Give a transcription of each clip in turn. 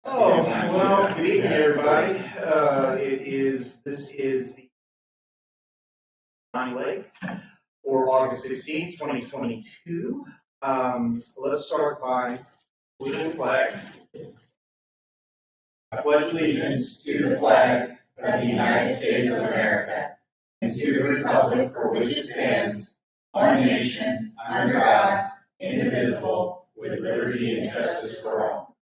Oh, well, good evening, everybody. This is the Bonnie Lake for August 16th, 2022. Let's start by saluting the flag. I pledge allegiance to the flag of the United States of America and to the republic for which it stands, one nation, under God, indivisible, with liberty and justice for all.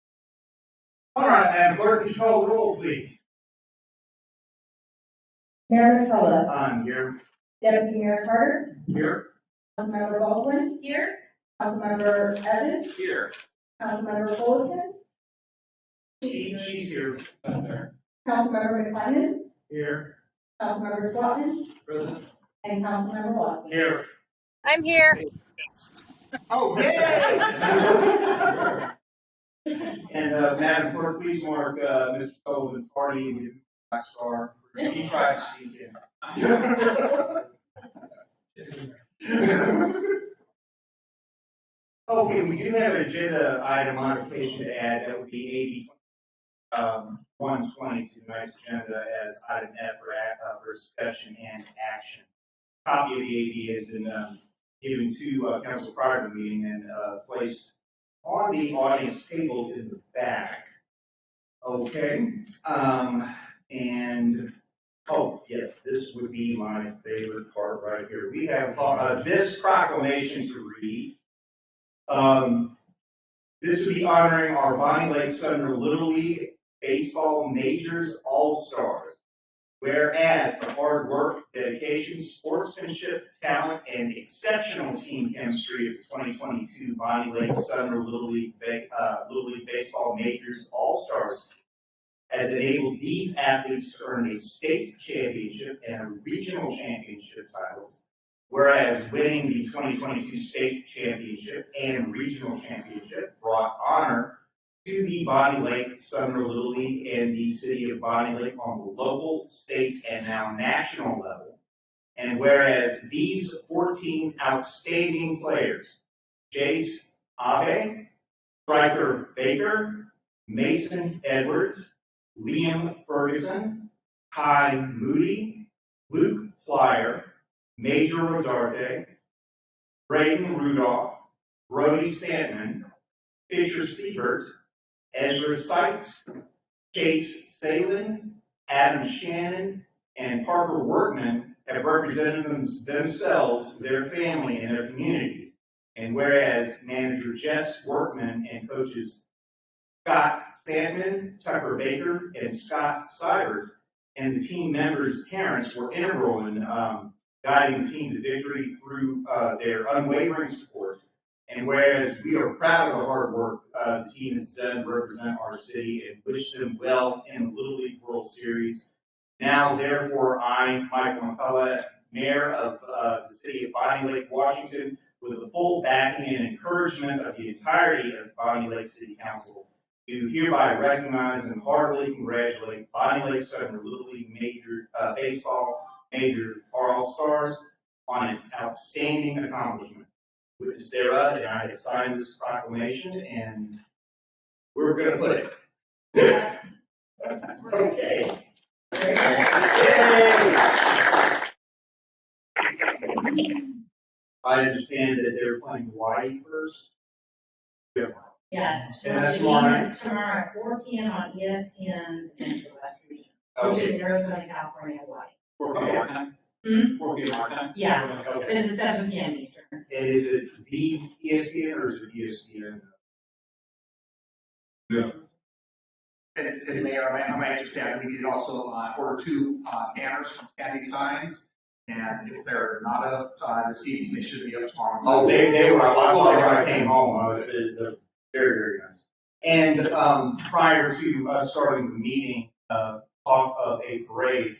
All right, Madam Clerk, could you call the roll, please? Mayor McCullough. I'm here. Deputy Mayor Carter. Here. Councilmember Baldwin. Here. Councilmember Evans. Here. Councilmember Fullerton. She's here. Councilmember McLennan. Here. Councilmember Swanton. Present. And Councilmember Watson. Here. I'm here. Oh, yay! And Madam Clerk, please mark Mr. Sullivan's party with a black star. He tried to sneak in. Okay, we do have an agenda item modification to add. That would be AB 120 to tonight's agenda as item F for discussion and action. Copy of the AB has been given to council prior to the meeting and placed on the audience table in the back. Okay. And oh yes, this would be my favorite part right here. We have this proclamation to read. This would be honoring our Bonnie Lake Sumner Little League Baseball Majors All-Stars. Whereas the hard work, dedication, sportsmanship, talent, and exceptional team chemistry of the 2022 Bonnie Lake Sumner Little League Baseball Majors All-Stars has enabled these athletes to earn a state championship and a regional championship titles. Whereas winning the 2022 state championship and regional championship brought honor to the Bonnie Lake Sumner Little League and the city of Bonnie Lake on the local, state, and now national level. And whereas these 14 outstanding players, Jace Abe, Striker Baker, Mason Edwards, Liam Ferguson, Kai Moody, Luke Plyer, Major Rodarte, Braden Rudolph, Brody Sandman, Fisher Siebert, Ezra Sykes, Chase Salin, Adam Shannon, and Parker Workman have represented themselves, their family, and their communities. And whereas manager Jess Workman and coaches Scott Sandman, Tucker Baker, and Scott Seibert, and the team members' parents were integral in guiding the team to victory through their unwavering support. And whereas we are proud of the hard work the team has done to represent our city and wish them well in the Little League World Series, now therefore I, Michael McCullough, Mayor of the city of Bonnie Lake, Washington, with the full backing and encouragement of the entirety of Bonnie Lake City Council, do hereby recognize and heartily congratulate Bonnie Lake Sumner Little League Baseball Major All-Stars on its outstanding accomplishment. Witness thereof, and I sign this proclamation, and we're going to put it. Okay. I understand that they're playing Hawaii first. Yeah. Yes, And that's tomorrow at 4 p.m. on ESPN in the West region, which is Arizona, California, Hawaii. 4 p.m. time? 4 p.m. our time? Yeah, Okay. but it's at 7 p.m. Eastern. And is it the ESPN or is it ESPN? Yeah. And Mayor, I might just add, we did also order 2 banners from Sandy Signs, and if they're not up this evening, they should be up tomorrow. Oh, they were. I saw them when I came home. They're very, very nice. And prior to us starting the meeting, talk of a parade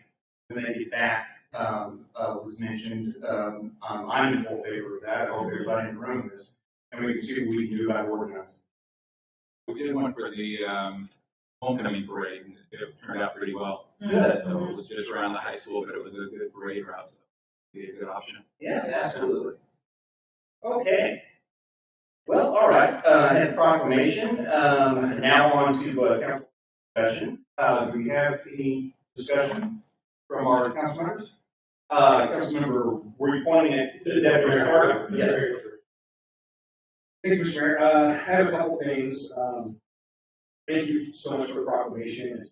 when they get back was mentioned. I'm in full favor of that. I hope everybody in the room is, and we can see what we can do about organizing. We did one for the homecoming parade, and it turned out pretty well. Good. So it was just around the high school, but it was a good parade route, so it'd be a good option. Yes, absolutely. Okay. Well, all right. And proclamation. Now on to council discussion. Do we have any discussion from our council members? Councilmember, were you pointing at the deputy clerk? Yes. Thank you, Mr. Mayor. I have a couple things. Thank you so much for the proclamation.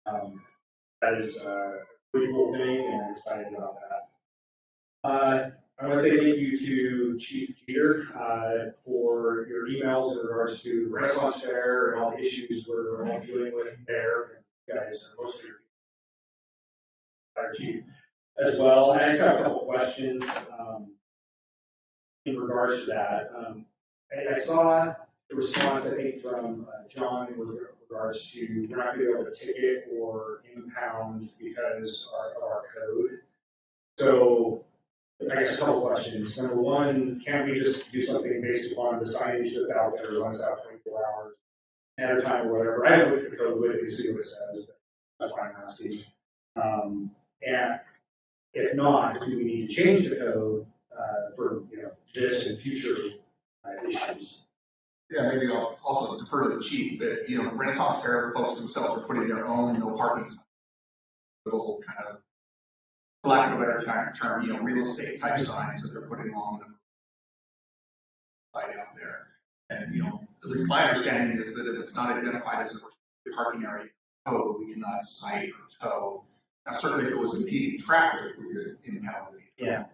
That is a pretty cool thing, and I'm excited about that. I want to say thank you to Chief Jeter for your emails in regards to Renaissance Fair and all the issues we're all dealing with there. You guys are mostly our chief as well. I just have a couple questions in regards to that. I saw the response, I think, from John in regards to you're not going to be able to ticket or impound because of our code. So I guess a couple questions. Number one, can't we just do something based upon the signage that's out there, runs out 24 hours at a time or whatever? I haven't looked at the code with it to see what it says, but that's why I'm asking. And if not, do we need to change the code for this and future issues? Yeah, maybe I'll also defer to the chief, but, Renaissance Fair folks themselves are putting their own no parking signs. Little kind of, for lack of a better term, real estate type signs that they're putting along the site out there. And, at least my understanding is that if it's not identified as a parking area code, we cannot cite or tow. Now, certainly if it was impeding traffic, we could impound it. Yeah.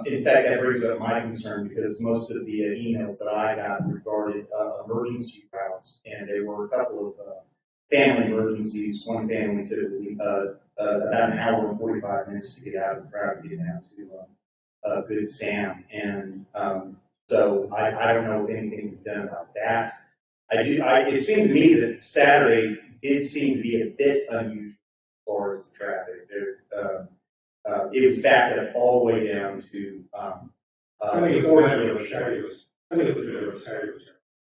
In fact, that brings up my concern because most of the emails that I got regarded emergency routes, and there were a couple of family emergencies. One family took about an hour and 45 minutes to get out of the crowd to get down to Good Sam. And so I don't know if anything was done about that. It seemed to me that Saturday did seem to be a bit unusual as far as the traffic. It was backed up all the way down to. I think it was Saturday.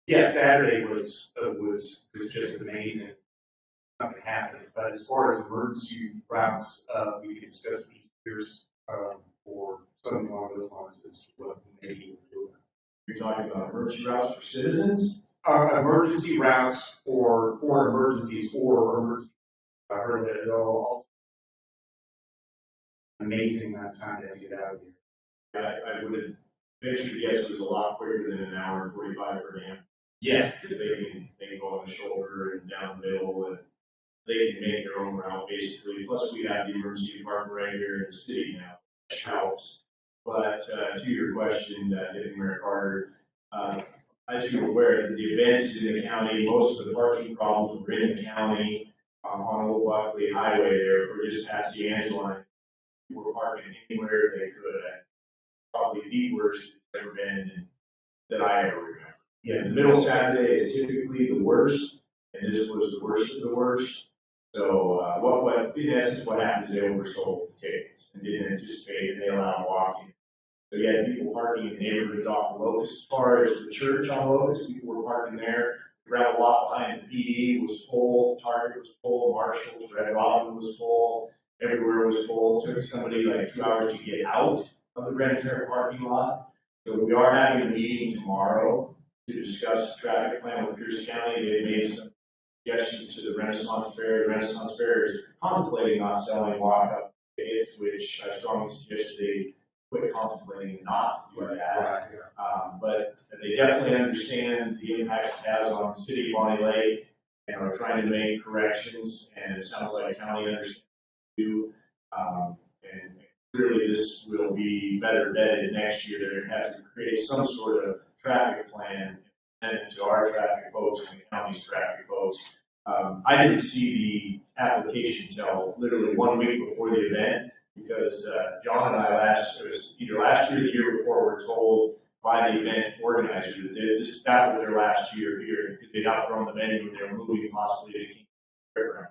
Yeah, Saturday was just amazing. Something happened, but as far as emergency routes, we can discuss with years or something along those lines as to what maybe we're doing. You're talking about emergency routes for citizens? Emergency routes or emergencies or emergencies. I heard that it all. Amazing amount of time to get out of here. I would venture to guess it was a lot quicker than an hour and 45 for them. Yeah. Because they can go on the shoulder and down the middle, and they can make their own route basically. Plus, we have the emergency department right here in the city now, which helps. But to your question, Deputy Mayor Carter, as you're aware, the event is in the county. Most of the parking problems were in the county on Old Buckley Highway there, for just past the Angeline. People were parking anywhere they could. Probably the worst it's ever been that I ever remember. Yeah, the middle Saturday is typically the worst, and this was the worst of the worst. So what in essence what happened is they oversold the tickets and didn't anticipate and they allowed walking. So you had people parking in neighborhoods off the Locust. As far as the church on Locust, people were parking there. The gravel lot behind the PD was full, Target was full, Marshall's, Red Robin was full, everywhere was full. It took somebody like 2 hours to get out of the Grand Fair parking lot. So we are having a meeting tomorrow to discuss the traffic plan with Pierce County. They made some suggestions to the Renaissance Fair. The Renaissance Fair is contemplating not selling walk-up tickets, which I strongly suggest they quit contemplating not to do that. But they definitely understand the impacts it has on the city of Bonnie Lake and are trying to make corrections. And it sounds like the county understands too. And clearly this will be better vetted next year. They're going to have to create some sort of traffic plan and to our traffic folks and the county's traffic folks. I didn't see the application till literally 1 week before the event because John and I either last year or the year before were told by the event organizer that that was their last year here because they'd outgrown the venue and they were moving possibly to King Fairground.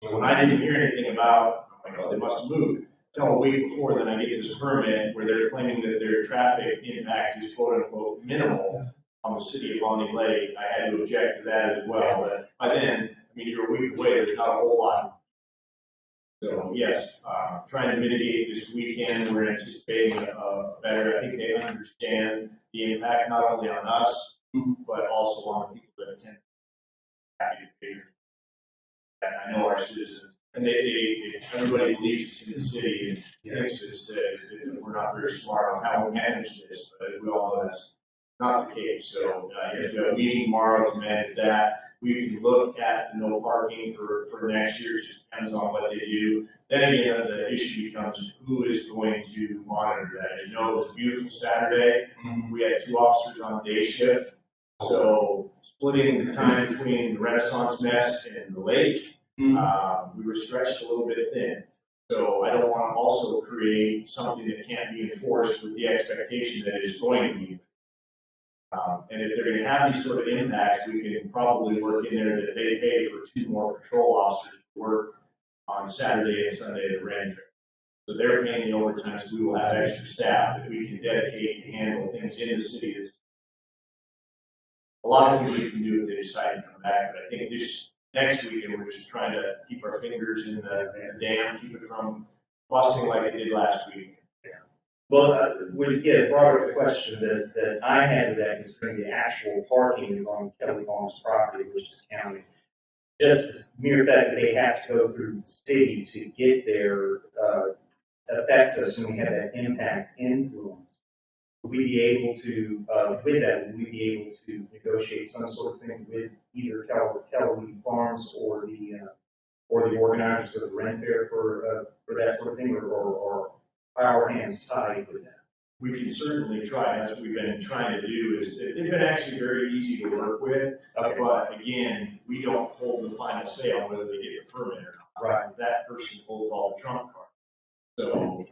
So when I didn't hear anything about, I'm like, oh, they must have moved. Until a week before, then I get this permit where they're claiming that their traffic impact is quote unquote minimal on the city of Bonnie Lake. I had to object to that as well, but by then, I mean, you're a week away, there's not a whole lot. So yes, trying to mitigate this weekend, we're anticipating better. I think they understand the impact not only on us, but also on the people that attend. Happy And everybody believes it's in the city and thinks that we're not very smart on how we manage this, but we all know that's not the case. So, yes, we have a meeting tomorrow to manage that. We can look at the no parking for next year, it just depends on what they do. Then again, the issue becomes who is going to monitor that. As you know, it was a beautiful Saturday. We had 2 officers on day shift. So splitting the time between the Renaissance Mess and the lake, we were stretched a little bit thin. So I don't want to also create something that can't be enforced with the expectation that it is going to be. And if they're going to have these sort of impacts, we can probably work in there that they pay for 2 more patrol officers to work on Saturday and Sunday at the Ren Fair. So they're paying the overtime, so we will have extra staff that we can dedicate to handle things in the city. That's a lot of things we can do if they decide to come back, but I think this next weekend, we're just trying to keep our fingers in the dam, keep it from busting like it did last week. Well, the broader question that I had with that concerning the actual parking is on Kelly Farms property, which is county. Just the mere fact that they have to go through the city to get there affects us, and we have that impact influence. Would we be able to, with that, would we be able to negotiate some sort of thing with either Kelly Farms or the organizers of the Ren Fair for that sort of thing, or our hands tied with that? We can certainly try. That's what we've been trying to do. Is they've been actually very easy to work with, but again, we don't hold the final say on whether they get a permit or not. Right. That person holds all the trump cards. So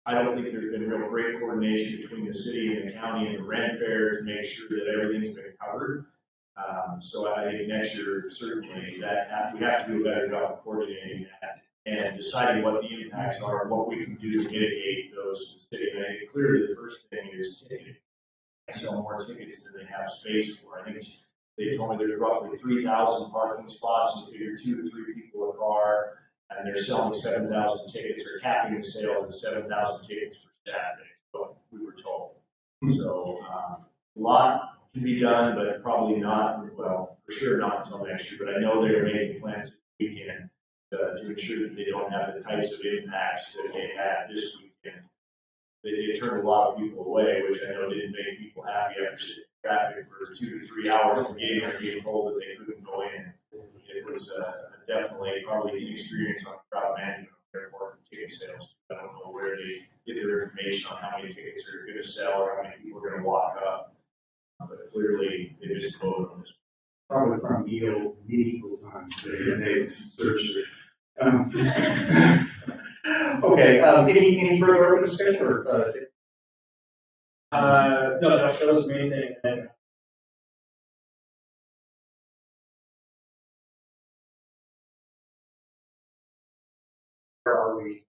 I don't think there's been real great coordination between the city and the county and the Ren Fair to make sure that everything's been covered. So I think next year certainly that we have to do a better job of coordinating that and deciding what the impacts are and what we can do to mitigate those to the city. And I think clearly the first thing is ticketing. I sell more tickets than they have space for. I think they told me there's roughly 3,000 parking spots, and figure 2 to 3 people a car, and they're selling 7,000 tickets, or capping the sale of 7,000 tickets for Saturday, what we were told. So a lot can be done, but probably not, well, for sure not until next year. But I know they're making plans this weekend to ensure that they don't have the types of impacts that they had this weekend. They turned a lot of people away, which I know didn't make people happy after sitting in traffic for 2 to 3 hours and getting there being told that they couldn't go in. It was definitely probably inexperience on crowd management on their part of ticket sales. I don't know where they get their information on how many tickets are going to sell or how many people are going to walk up. But clearly, they just voted on this. Probably from medieval times, they searched it. Okay, any further open discussion or? No, that was the main thing. And where are we?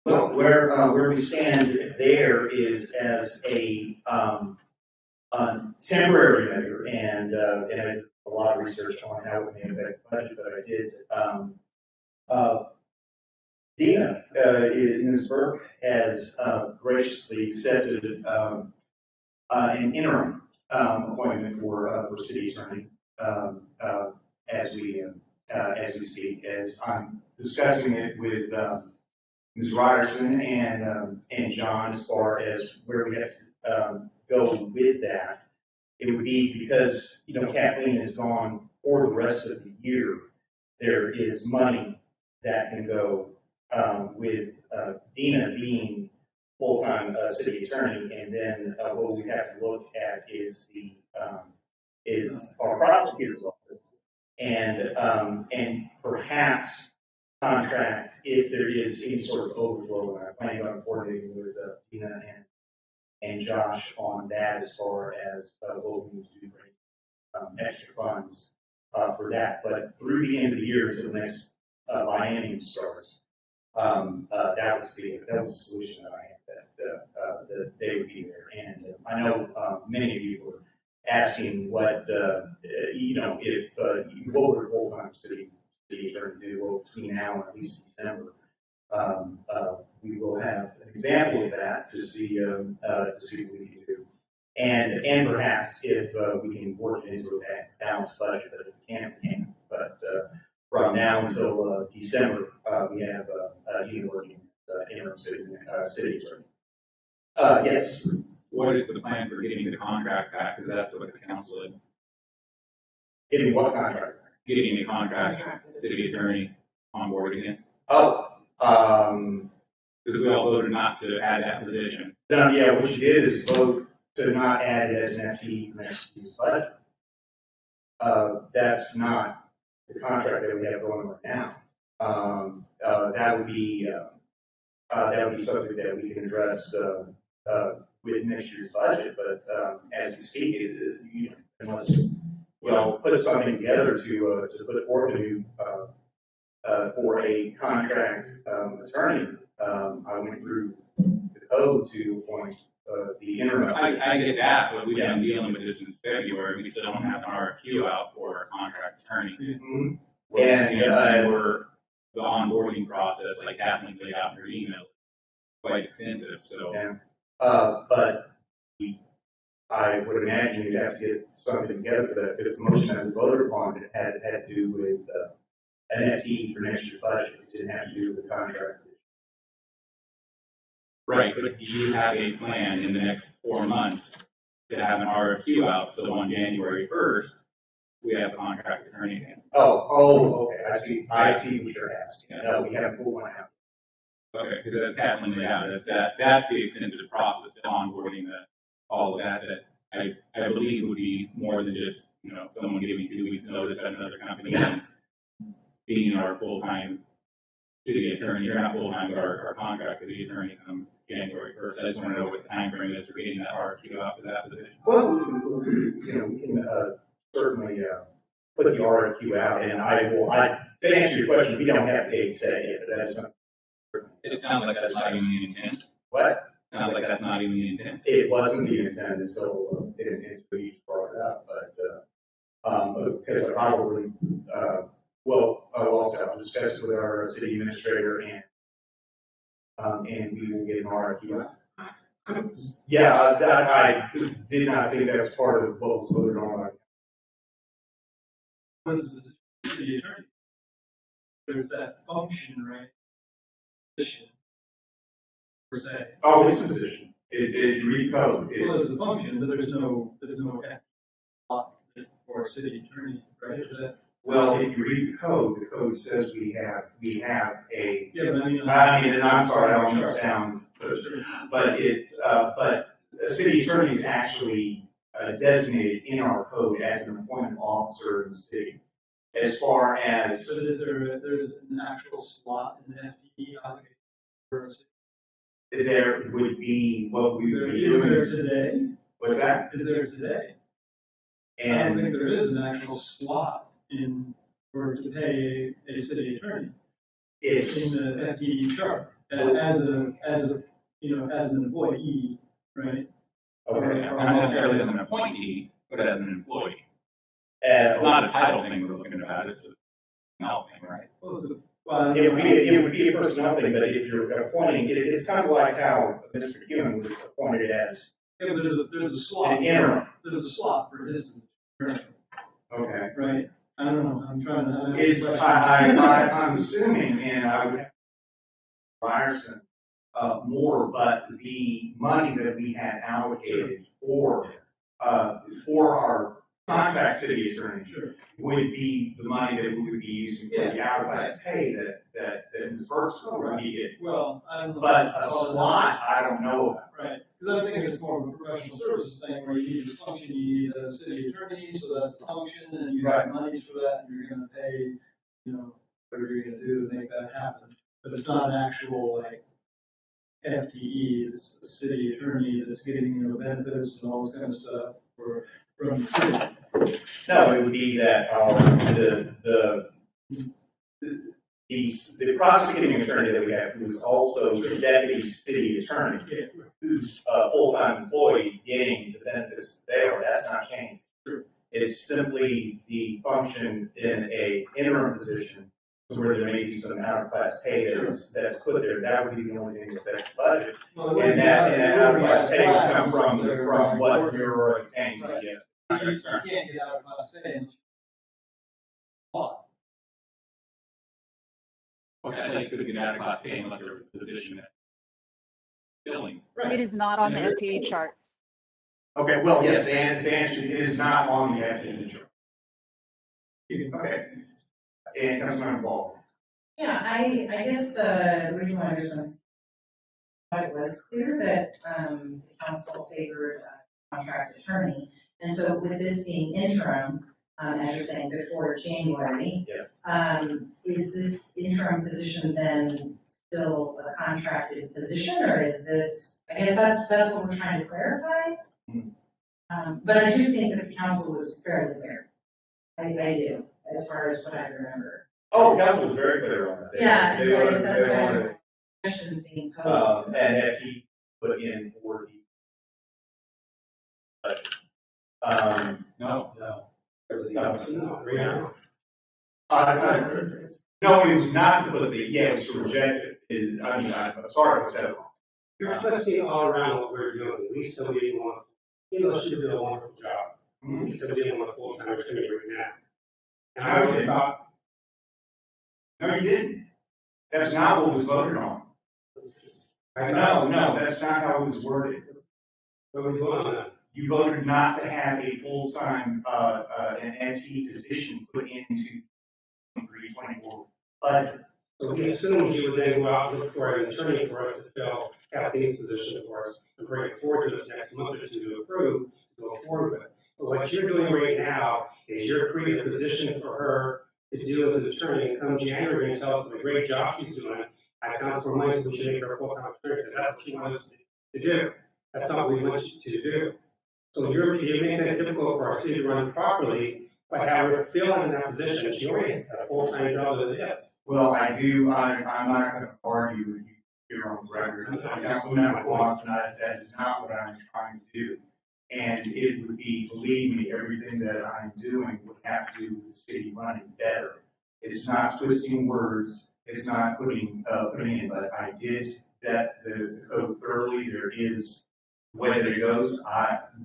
Well, where we stand there is as a temporary measure, and I did a lot of research on how it may affect the budget, but I did. Dina, Ms. Burke, has graciously accepted an interim appointment for city attorney as we speak. As I'm discussing it with Ms. Ryerson and John as far as where we have to go with that. It would be because, Kathleen is gone for the rest of the year. There is money that can go with Dina being full-time city attorney, and then what we have to look at is our prosecutor's office, and perhaps contract if there is any sort of overflow. And I plan on coordinating with Dina and Josh on that as far as what we need to do for extra funds for that. But through the end of the year until the next biennium starts, that was the solution that I had, that they would be there. And I know many of you were asking what what would a full-time city attorney do? Well, between now and at least December, we will have an example of that to see what we can do. And perhaps if, we can work it into a balanced budget, but if we can't, we can't. But, from now until, December, we have, Gina working, interim city attorney. Yes, What is the plan for getting the contract back? Because that's what the council is, give me what contract? getting the contract, city attorney on board again. Oh, Because we all voted not to add that position. no, yeah, what you did is vote to not add it as an FTE for next year's budget. That's not the contract that we have going right now. That would be something that we can address, with next year's budget, but, as we speak, unless, put something together to put forth a new, for a contract, attorney, I went through the code to appoint, the interim. I get that, but we've been dealing with this since February. We still don't have an RFQ out for a contract attorney. Mhm. And we're, the onboarding process, like Kathleen laid out in her email, quite extensive, so. Yeah. But I would imagine you'd have to get something together for that, because the motion that was voted upon had to do with, an FTE for next year's budget. It didn't have to do with the contract. Right, but do you have a plan in the next 4 months to have an RFQ out, so on January 1st, we have a contract attorney again? Okay, I see what you're asking. No, we haven't pulled one out. Okay, because that's Kathleen laid out, that's the extensive process, the onboarding, all of that I believe would be more than just, someone giving 2 weeks notice at another company and being our full-time city attorney, or not full-time, but our contract city attorney come January 1st. I just want to know what the time frame is for getting that RFQ out for that position. Well, we can certainly put the RFQ out, and to answer your question, we don't have a say yet, but that's not. It sounds like that's not even the intent. What? Sounds like that's not even the intent. It wasn't the intent until you brought it up, but because I probably, I'll discuss it with our city administrator and we will get an RFQ out. Yeah, I did not think that was part of what was voted on. Was the city attorney? There's that function, right? Position, per se. Oh, it's a position. It read code. Well, there's a function, but there's no law for a city attorney, right? Is that? Well, if you read the code says we have a. Yeah, but and I'm sorry, I don't mean to sound, but a city attorney is actually designated in our code as an appointed officer in the city. As far as. So there's an actual slot in the FTE allocated for a city? There would be what we would be Is doing. there today? What's that? Is there today? I And don't think there is an actual slot for to pay a city attorney it's. in the FTE chart as an employee, right? Okay. Not necessarily as an appointee, but as an employee. It's not a title thing we're looking at, it's a personnel thing, right? Well, It would be a personnel thing, but if you're appointing, it's kind of like how Mr. Human was appointed as yeah, but there's a slot. an interim. There's a slot for his attorney, Okay. right? I don't know. I'm trying to. It's, I'm assuming, and I would have to Ryerson, more, but the money that we had allocated for our contract city attorney Sure. would be the money that we would be using for the hourly pay that Ms. Burks would be getting. Well, I don't know. But a slot, I don't know about. Right, because I'm thinking it's more of a professional services thing where you need this function, you need a city attorney, so that's the function, and you have monies for that, and you're gonna pay, whatever you're gonna do to make that happen. But it's not an actual, like, FTE, it's a city attorney that's getting, benefits and all this kind of stuff from the city. No, it would be that, the prosecuting attorney that we have, who's also the deputy city attorney, who's a full-time employee getting the benefits there, that's not changed. It's simply the function in a interim position where there may maybe some out-of-class pay that's put there, that would be the only thing that affects the budget. Well, And that out-of-class pay would come from what you're already paying, yeah. You can't get out of class pay unless. Okay, I think it could get out of class pay unless there was a position that filling. It is not on the FTE chart. Okay, well, yes, the answer is not on the FTE chart. Okay. And Councilmember Ball. Yeah, I guess, the reason why there's some, it was clear that, the council favored a contract attorney. And so with this being interim, as you're saying, before January. Is this interim position then still a contracted position, or is this, I guess that's what we're trying to clarify? But I do think that the council was fairly clear. I do, as far as what I remember. Oh, council was very clear on that. Yeah, They so I wanted- guess that's they why wanted- there's questions being posed. And if he put in 40. But, No. no, it was not to put the, yeah, it was to reject it. I'm sorry if I said it wrong. You're supposed to be all around what we're doing. We still didn't want, she did a wonderful job. We still didn't want a full-time attorney right now. And I really thought, No, you didn't. That's not what was voted on. No, that's not how it was worded. what we voted on that. You voted not to have a full-time, an FTE position put into 324 budget. So we assumed you would then go out and look for an attorney for us to fill Kathleen's position for us and bring it forward to us next month or two to approve, to go forward with. But what you're doing right now is you're creating a position for her to do as an attorney, and come January and tell us what a great job she's doing. I council money, so we should make her a full-time attorney, because that's what she wants to do. That's not what we want you to do. So you're making it difficult for our city to run properly by having her fill in that position. She already has a full-time job as it is. Well, I'm not going to argue with you here on the record. Councilmember Watson, that is not what I'm trying to do. And it would be, believe me, everything that I'm doing would have to do with the city running better. It's not twisting words, it's not putting in, but I did vet the code thoroughly. There is, the way that it goes,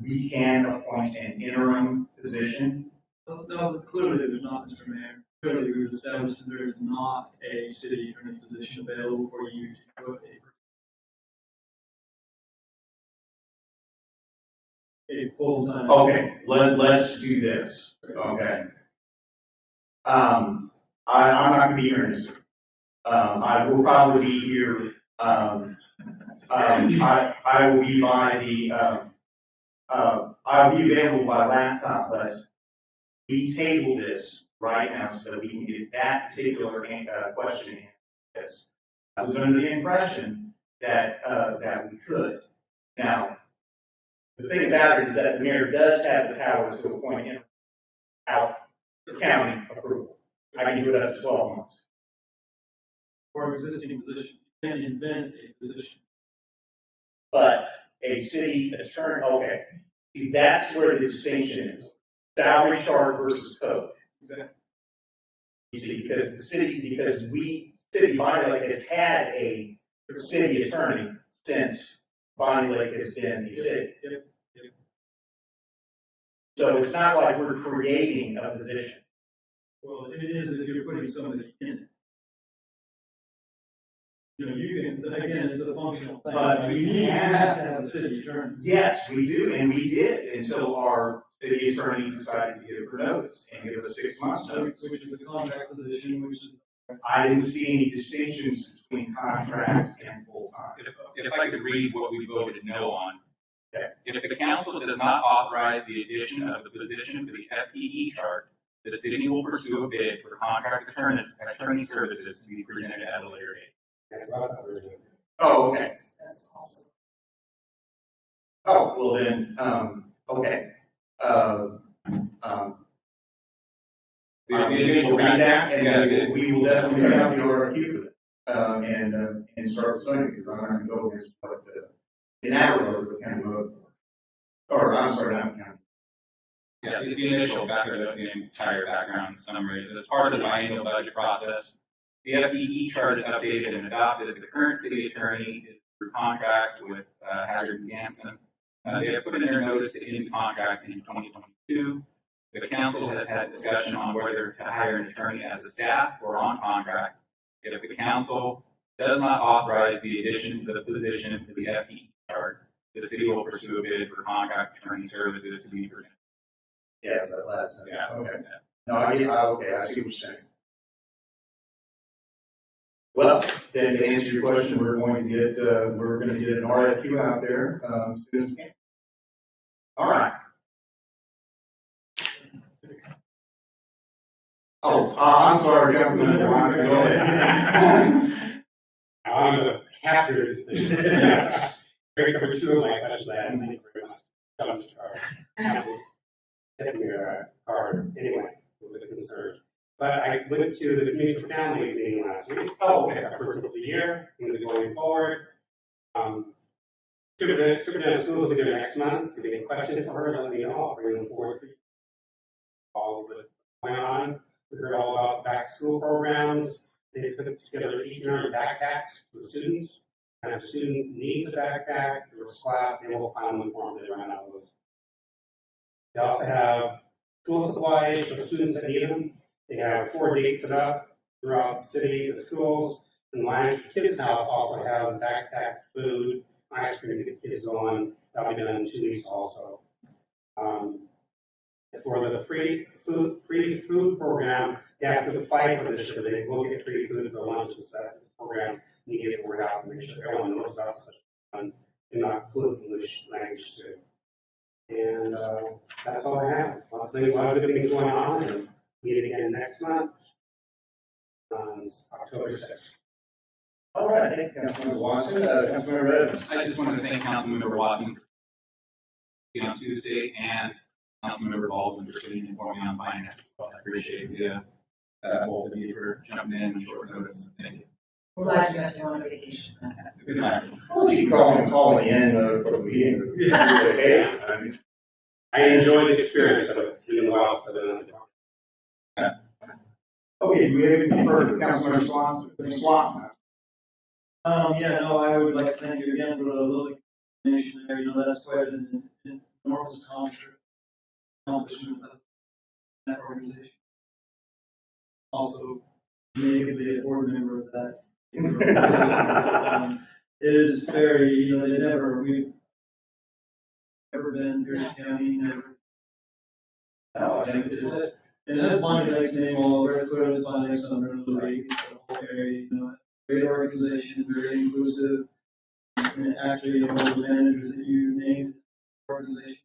we can appoint an interim position. No, clearly there's not, Mr. Mayor. Clearly we've established that there is not a city attorney position available for you to put a full-time. Okay, let's do this, okay? I'm not gonna be here next week. I will probably be here, I will be by the, I'll be available by laptop, but we table this right now so that we can get that particular question answered. I was under the impression that, that we could. Now, the thing about it is that the mayor does have the power to appoint him out for county approval. I can do it up to 12 months. For existing position, you can invent a position. But a city attorney, okay, see, that's where the distinction is. Salary chart versus code. Exactly. You see, because the city, City Bonnie Lake has had a city attorney since Bonnie Lake has been a city. Yep. So it's not like we're creating a position. Well, it is if you're putting somebody in it. You know, you can, again, it's a functional thing. But we You have- have to have a city attorney. Yes, we do, and we did until our city attorney decided to give her notice and give us 6 months notice. Which is a contract position, which is. I didn't see any distinctions between contract and full-time. If I could read what we voted no on. Okay. If the council does not authorize the addition of the position to the FTE chart, the city will pursue a bid for contract attorney services to be presented at a later date. That's what I thought we were doing. Oh, okay. That's also. Oh, well then, okay. The initial Read that, and Yeah. we will definitely have the RFQ with it, and start pursuing it, because I'm not going to go against what the narrow the county voted for. Or, I'm sorry, not the county. Yeah, the initial background, the entire background summary is as part of the biennial budget process. The FTE chart is updated and adopted. The current city attorney is through contract with Haggard and Ganson. They have put in their notice to end the contract in 2022. The council has had discussion on whether to hire an attorney as a staff or on contract. If the council does not authorize the addition to the position to the FTE chart, the city will pursue a bid for contract attorney services to be presented. Yes, that last sentence. Yeah. Okay. No, okay, I see what you're saying. Well, then to answer your question, we're going to get an RFQ out there, as soon as we can. All right. Oh, I'm sorry, Councilman Watson, go ahead. I'm a captor of things. Break number 2 of my questions, I have, thank you very much. Taking your card, anyway, it was a concern. But I went to the Community for Families meeting last week. Oh, okay. Our first of the year, things are going forward. Superintendent of schools will be there next month. If you have any questions for her, let me know. I'll bring them forward for you. All of what's going on. We heard all about back to school programs. They put together each and every backpacks for the students. And if a student needs a backpack for his class, they will find one for them. They run out of those. They also have school supplies for students that need them. They have 4 dates set up throughout the city, the schools, and Lions Kids House also has backpack food, ice cream to get kids going. That'll be done in 2 weeks also. For the free food program, they have to apply for this, so they will get free food for lunch and stuff. This program, you get it word out and make sure everyone knows about such fun and not fluent English language too. And that's all I have. Lots of good things going on, and meet again next month on October 6th. All right, thank you, Councilmember Watson. Councilmember Redmond. I just wanted to thank Councilmember Watson for being on Tuesday and Councilmember Baldwin for sitting in for me on finance. I appreciate the both of you for jumping in on short notice. Thank you. We're glad you guys are on vacation. Good night. I'll keep calling in for the meeting. Okay. I mean, I enjoyed the experience of it. It's been a while since I've been on the phone. okay, do we have any further? Councilmember Swanson. Yeah, no, I would like to thank you again for the little explanation there. You know, that's quite an enormous accomplishment of that organization. Also, natively a board member of that. It is very, you know, we've never been Pierce County, never. Oh, I think it is. And that's Bonnie Lake's name all over, it's clear as Bonnie Lake's under the league, the whole area, you know, great organization, very inclusive. And actually, all the managers that you named, organization.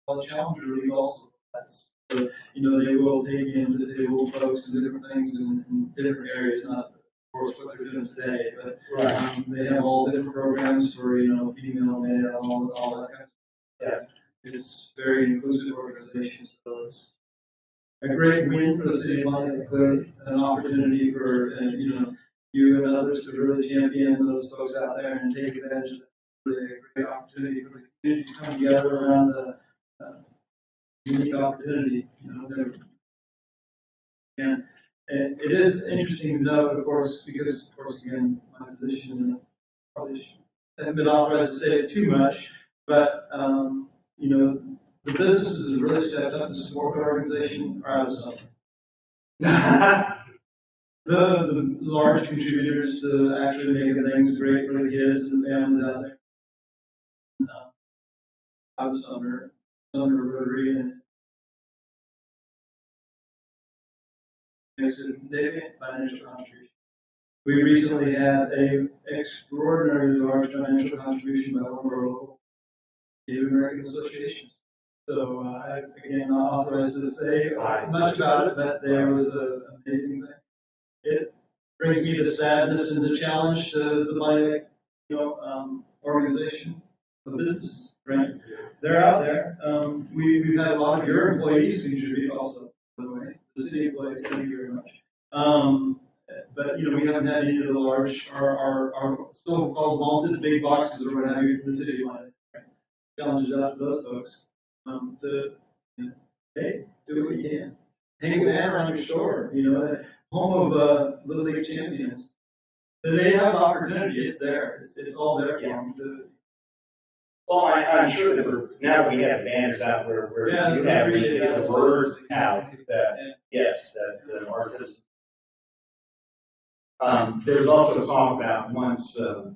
All the Challenger League also, that's, so, you know, they will take in disabled folks and different things in different areas, not, of course, what they're doing today, but they have all different programs for, you know, female, male, all that kind of stuff. Yeah. It's a very inclusive organization, so it's a great win for the city of London, clearly, an opportunity for, you know, you and others to really champion those folks out there and take advantage of really a great opportunity for the community to come together around the unique opportunity, you know, and it is interesting to note, of course, because, of course, again, my position, and probably haven't been authorized to say it too much, but, you know, the businesses have really stepped up to support the organization are out of something. The large contributors to actually making things great for the kids and families out there. I was under Rotary, and makes a significant financial contribution. We recently had an extraordinarily large financial contribution by one of our local Native American associations. So I, again, not authorized to say much about it, but there was an amazing thing. It brings me to sadness and the challenge to the Bonnie Lake, organization of business, right? They're out there. We've had a lot of your employees contribute also, by the way. The city employees, thank you very much. But, you know, we haven't had any of the large, our so-called vaulted big boxes or what have you from the city line. Right? Challenges out to those folks to, you know, hey, do what you can. Hang a banner on your store, you know. home of, Little League champions. They have the opportunity, it's there, it's all there for them to. Well, I'm sure that now that we have banners out where Yeah, you I have appreciate that. the word out, that, yes, that our citizens. There's also talk about once, well,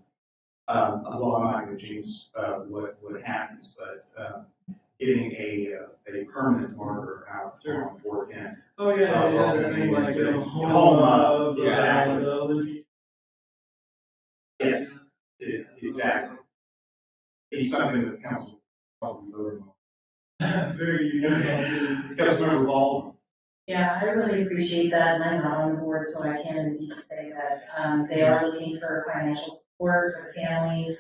I'm not going to jinx what happens, but getting a permanent marker out on 410. Oh, yeah, the thing like, home of, exactly. Exactly. Yes, exactly. It's something that the council probably voted on. Very unique. Councilmember Baldwin. Yeah, I really appreciate that, and I'm not on the board, so I can indeed say that, they are looking for financial support for the families.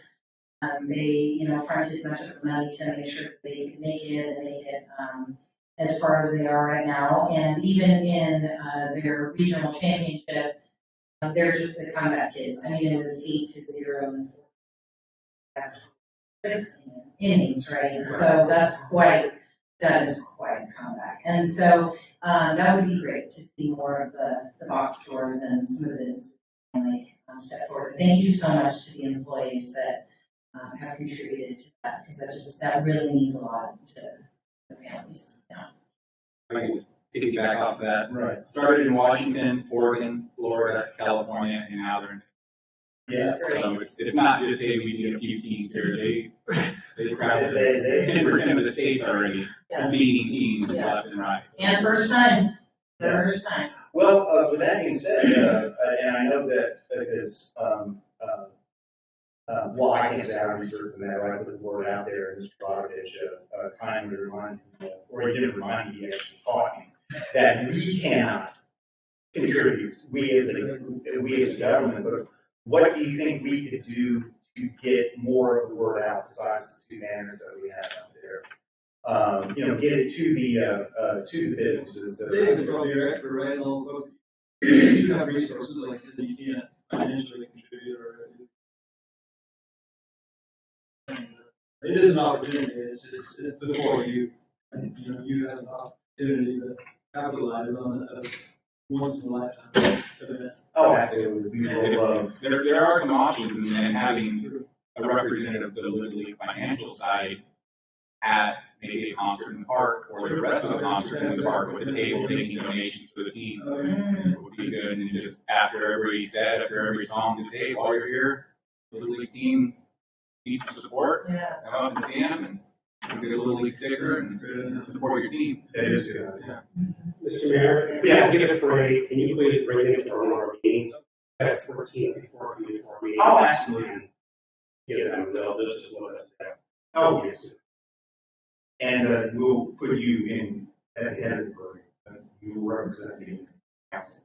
They, fronted much of the money to make sure that they can make it and make it, as far as they are right now. And even in, their regional championship, they're just the comeback kids. I mean, it was 8-0 and 6 innings, right? So that is quite a comeback. And so, that would be great to see more of the box stores and some of the businesses finally step forward. Thank you so much to the employees that have contributed to that, because that really means a lot to the families. Yeah. I can just piggyback off that. Right. Started in Washington, Oregon, Florida, California, and now they're in. Yes. So it's not just, hey, we need a few teams here. They travel They- 10% of the states already, Yes. beating teams Yes. left and right. And first time. Well, with that being said, and I know that because, well, I can't say I researched that, right, put the word out there, and Mr. Brodovich, kindly reminded me, or he didn't remind me, he actually taught me, that we cannot contribute, we as a government, but what do you think we could do to get more of the word out besides the 2 banners that we have out there? Get it to the businesses. David's probably your expert, right? And all those, you have resources like that you can't financially contribute or. It is an opportunity, it's before you, and, you have an opportunity to capitalize on it as once in a lifetime event. Oh, absolutely. We will, There are some options, and having a representative of the Little League financial side at maybe a concert in the park, or the rest of the concert in the park with a table taking donations for the team would be good. And just after every set, after every song, just, hey, while you're here, Little League team needs some support. Yes. Come up and see them and get a Little League sticker and support your team. That is good. Yeah. Mr. Mayor, Yeah. get a parade, can you please bring it to one of our meetings? That's 14 before meeting. Oh, absolutely. Get them, they'll just look at that. Oh, yes. And we'll put you in at the head of the program. You will represent the council.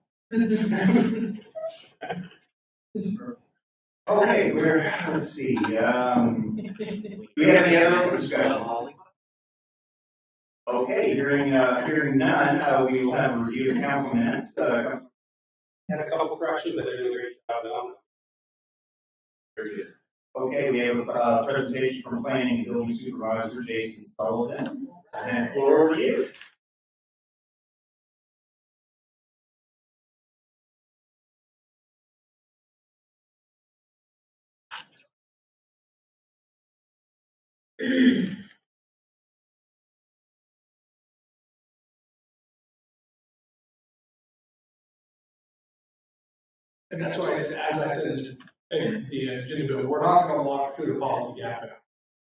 Okay, let's see. Do we have any other open discussion? Okay, hearing none, we will have a review of council minutes. Had a couple corrections, but they're doing a great job on. Very good. Okay, we have a presentation from Planning and Building Supervisor Jason Sullivan, and floor over to you. And that's why, as I said in the agenda, we're not going to walk through the policy gap. If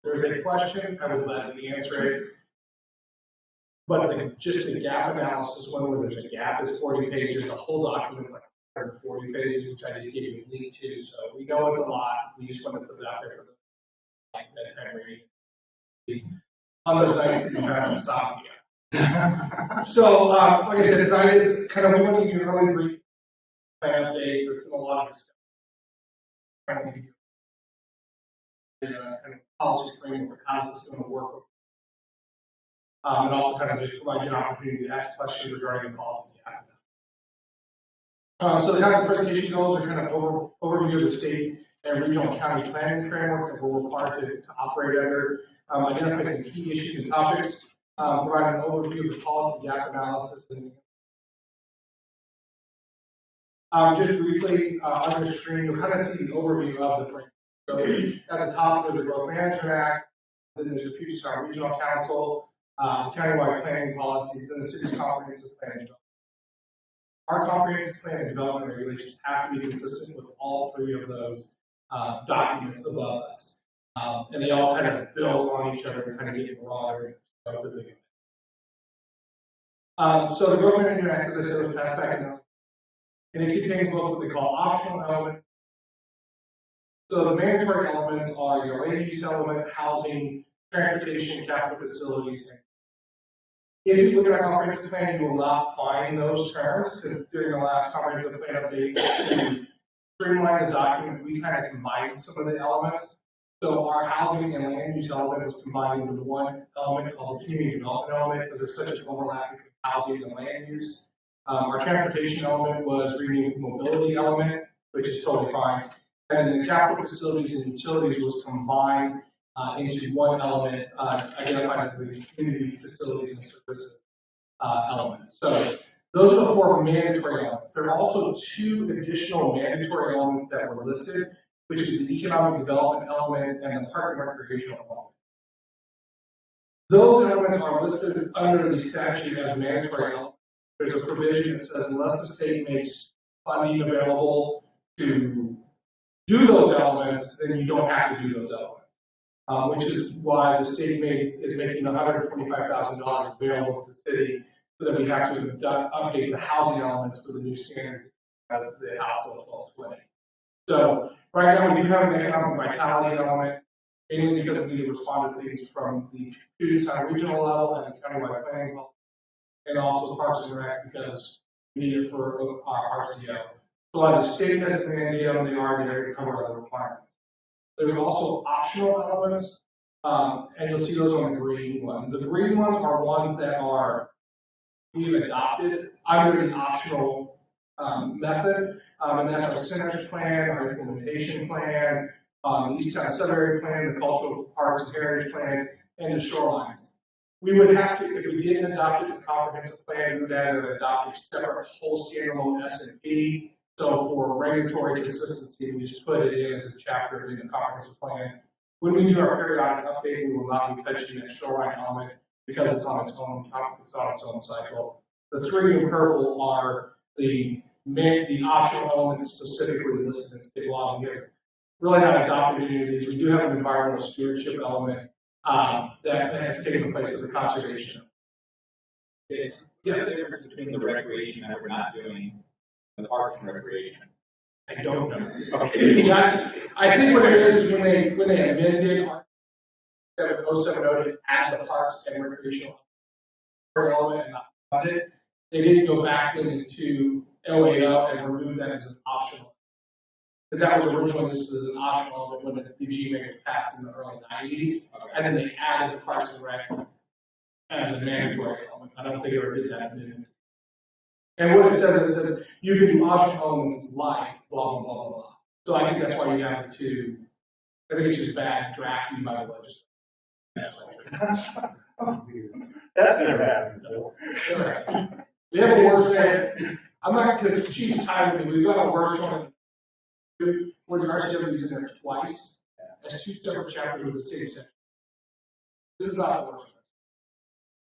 there's a question, I would gladly answer it. But just the gap analysis, when there's a gap, is 40 pages. The whole document's like 140 pages, which I just gave you a link to. So we know it's a lot. We just want to put it out there for the like that kind of reading. On those nights that you have insomnia. So, like I said, tonight is kind of, we want to give you a really brief plan update. There's been a lot of discussion. Kind of policy framework, how this is going to work. And also kind of just provide you an opportunity to ask questions regarding the policy. So the kind of presentation goals are kind of overview of the state and regional county planning framework that we're required to operate under, identify some key issues and topics, provide an overview of the policy gap analysis and Just briefly, on the screen, you'll kind of see the overview of the framework. So at the top, there's the Growth Management Act, then there's the Puget Sound Regional Council, countywide planning policies, then the city's comprehensive plan and development. Our comprehensive plan and development regulations have to be consistent with all three of those documents above us. And they all kind of build on each other and kind of get broader. So the Growth Management Act, as I said, was passed back in, and it contains what they call optional elements. So the mandatory elements are your land use element, housing, transportation, capital facilities. If you look at our comprehensive plan, you will not find those terms, because during the last comprehensive plan update, to streamline the document, we kind of combined some of the elements. So our housing and land use element was combined into one element called the community development element, because there's such an overlap between housing and land use. Our transportation element was renamed mobility element, which is totally fine. And then the capital facilities and utilities was combined into one element, identified as the community facilities and services element. So those are the four mandatory elements. There are also two additional mandatory elements that were listed, which is the economic development element and the park and recreational element. Those elements are listed under the statute as mandatory elements. There's a provision that says unless the state makes funding available to do those elements, then you don't have to do those elements, which is why the state is making $125,000 available to the city so that we have to update the housing elements for the new standards of the House Bill 1220. So right now we do have an economic vitality element, mainly because we need to respond to things from the Puget Sound regional level and the countywide planning level, and also Parks and Rec because we need it for our RCO. So while the state has a mandate, they are there to cover other requirements. There are also optional elements, and you'll see those on the green one. The green ones are ones that we've adopted under the optional method, and that's our centers plan, our implementation plan, the East Town Sub-Area Plan, the Cultural Parks and Heritage Plan, and the shorelines. We would have to, if we didn't adopt it in the comprehensive plan, we would have to adopt a separate whole standalone S&P. So for regulatory consistency, we just put it in as a chapter in the comprehensive plan. When we do our periodic update, we will not be touching that shoreline element because it's on its own cycle. The three in purple are the optional elements specifically listed in state law. We have really not adopted any of these. We do have an environmental stewardship element that has taken the place of the conservation. What's the difference between the recreation that we're not doing and the parks and recreation? I don't know. Okay. I think what it is when they amended 7070 to add the parks and recreational element and not fund it, they didn't go back into 080 and remove that as an optional. Because that was originally listed as an optional element when the GMA was passed in the early 90s, and then they added the Parks and Rec as a mandatory element. I don't think they ever did that. And what it says is you can do optional elements like blah, blah, blah, blah, blah. So I think that's why you have to, I think it's just bad drafting by the legislature. That's never happened, though. We have a worse one. I'm not, because Chief's tired of me, we've got a worse one where the RCW is in there twice as two separate chapters with the same section. This is not the worst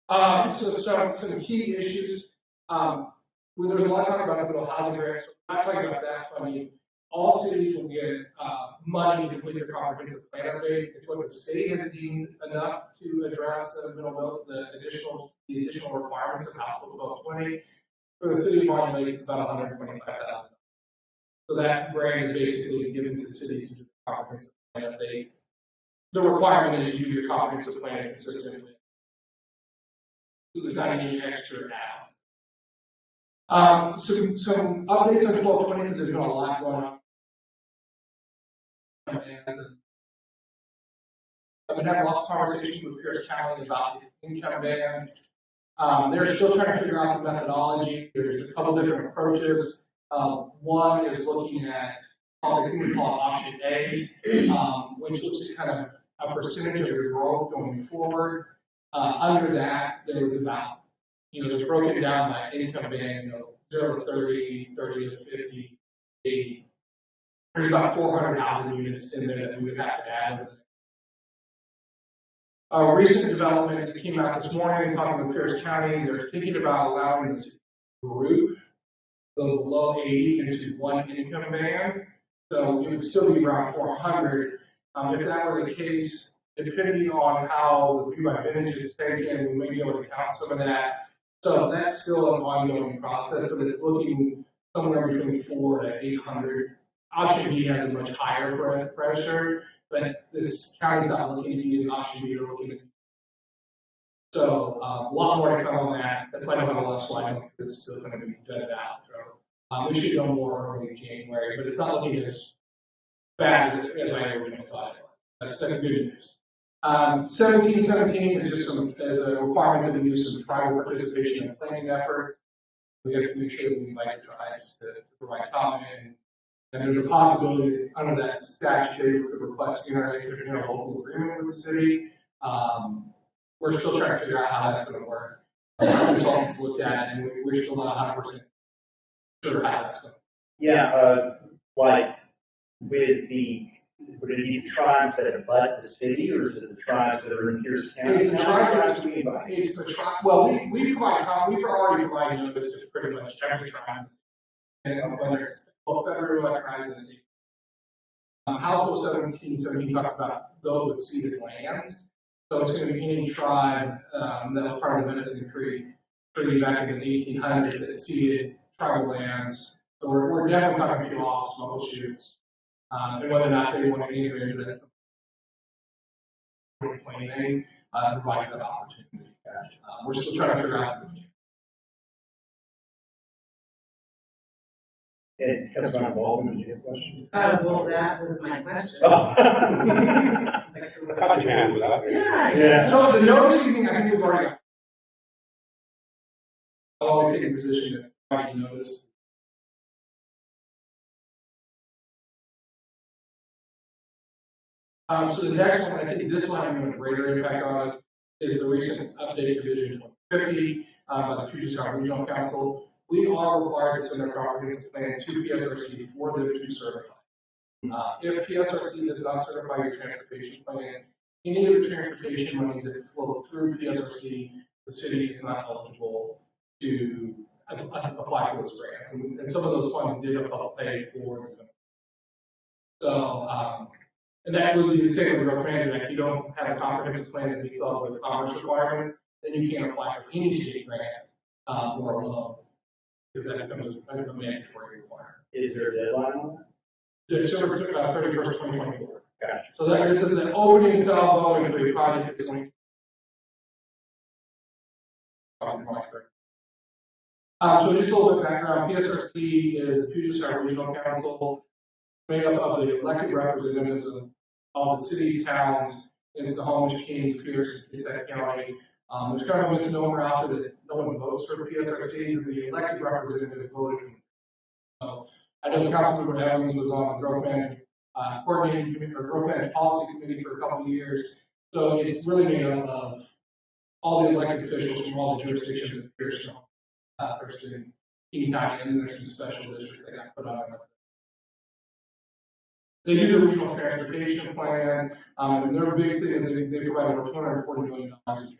one. So some key issues. When there's a lot of talk about the housing grants, so I'm not talking about that funding. All cities will get money to complete their comprehensive plan update. It's what the state has deemed enough to address the additional requirements of House Bill 1220. For the city of Miami Lake, it's about $125,000. So that grant is basically given to cities to do the comprehensive plan update. The requirement is you do your comprehensive plan consistently. So there's not any extra ads. Some updates on 1220 because there's been a lot going on. I've been having lots of conversations with Pierce County about the income bands. They're still trying to figure out the methodology. There's a couple different approaches. One is looking at I think we call it option A, which looks at kind of a percentage of your growth going forward. Under that, there was about, they're broken down by income band, 0 to 30, 30 to 50, 80. There's about 400,000 units in there that we would have to add. A recent development that came out this morning, talking with Pierce County, they're thinking about allowing us to group those below 80 into one income band. So it would still be around 400. If that were the case, depending on how the view by vintage is taken, we may be able to count some of that. So that's still an ongoing process, but it's looking somewhere between 400 to 800. Option B has a much higher pressure, but this county's not looking at using option B, they're looking at. So a lot more to come on that. That's why I don't have a lot of slides, because it's still going to be vetted out. So we should know more early in January, but it's not looking as bad as I originally thought it was. That's good news. 1717 is just as a requirement that we use some tribal participation in planning efforts. We have to make sure that we invite the tribes to provide comment. And there's a possibility that under that statute, we could request interlocal agreement with the city. We're still trying to figure out how that's going to work. Consultants looked at it, and we're still not 100% sure how that's going to work. Yeah, like with would it be the tribes that abut the city, or is it the tribes that are in Pierce County? It's the tribes we invite. It's the tribe. Well, we already provide notice to pretty much every tribe, and whether it's both federal or tribes and state. House Bill 1717 talks about those with ceded lands. So it's going to be any tribe that was part of the Medicine Creek treaty back in the 1800s that ceded tribal lands. So we're definitely talking to off small shoots. And whether or not they want to integrate into this planning provides that opportunity. We're still trying to figure out. And Councilmember Baldwin, did you have a question? Well, that was my question. Oh. Cut your hands up. Yeah. So the noticing thing, I think we've already got. I'll always take a position that I notice. So the next one, I think this one I'm going to greater impact on us, is the recent update to Vision 2050 by the Puget Sound Regional Council. We are required to send our comprehensive plan to PSRC for them to certify. If PSRC does not certify your transportation plan, any of the transportation monies that flow through PSRC, the city is not eligible to apply for those grants. And some of those funds did pay for them. So, and that would be the same with recommended. If you don't have a comprehensive plan that meets all of the commerce requirements, then you can't apply for any state grant or a loan, because that becomes a mandatory requirement. Is there a deadline on that? December 31st, 2024. Gotcha. So this is the opening salvo into a project that's going. So just a little bit of background. PSRC is the Puget Sound Regional Council, made up of the elected representatives of all the cities, towns, in Snohomish, Kings, Pierce, and Kitsap County. There's kind of a misnomer out there that no one votes for PSRC. The elected representative voted. So I know Councilmember Evans was on the Growth Management Coordinating Committee or Growth Management Policy Committee for a couple of years. So it's really made up of all the elected officials from all the jurisdictions of Pierce, Thurston, King County, and then there's some special districts that got put on. They do the regional transportation plan, and their big thing is they provide over $240 million in transportation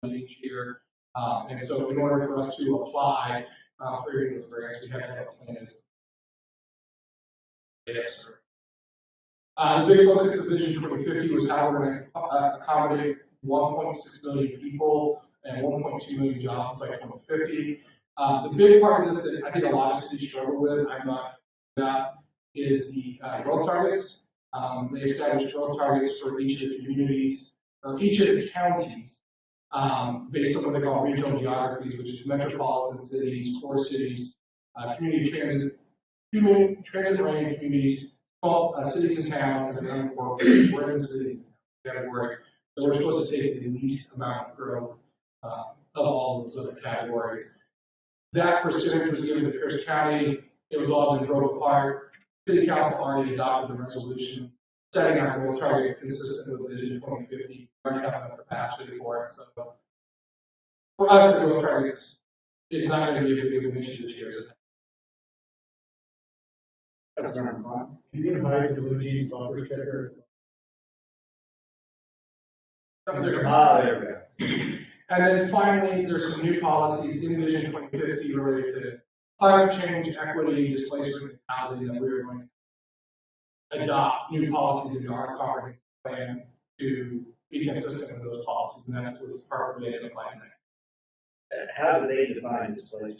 each year. And so in order for us to apply for any of those grants, we have to have a plan. Yes, sir. The big focus of Vision 2050 was how we're going to accommodate 1.6 million people and 1.2 million jobs by 2050. The big part of this that I think a lot of cities struggle with, is the growth targets. They established growth targets for each of the communities, or each of the counties, based on what they call regional geographies, which is metropolitan cities, core cities, community transit-oriented communities, cities and towns, and then we're in the city category. So we're supposed to take the least amount of growth of all those other categories. That percentage was given to Pierce County. It was all been broke apart. City Council already adopted the resolution setting our growth target consistent with Vision 2050. We already have enough capacity for it. So for us, the growth targets is not going to be a big issue this year. Councilmember Can you invite the Luigi bumper sticker? Klein? There we go. And then finally, there's some new policies in Vision 2050 related to climate change, equity, displacement, and housing that we're going to adopt new policies into our comprehensive plan to be consistent with those policies, and that was part of the plan. How do they define displacement?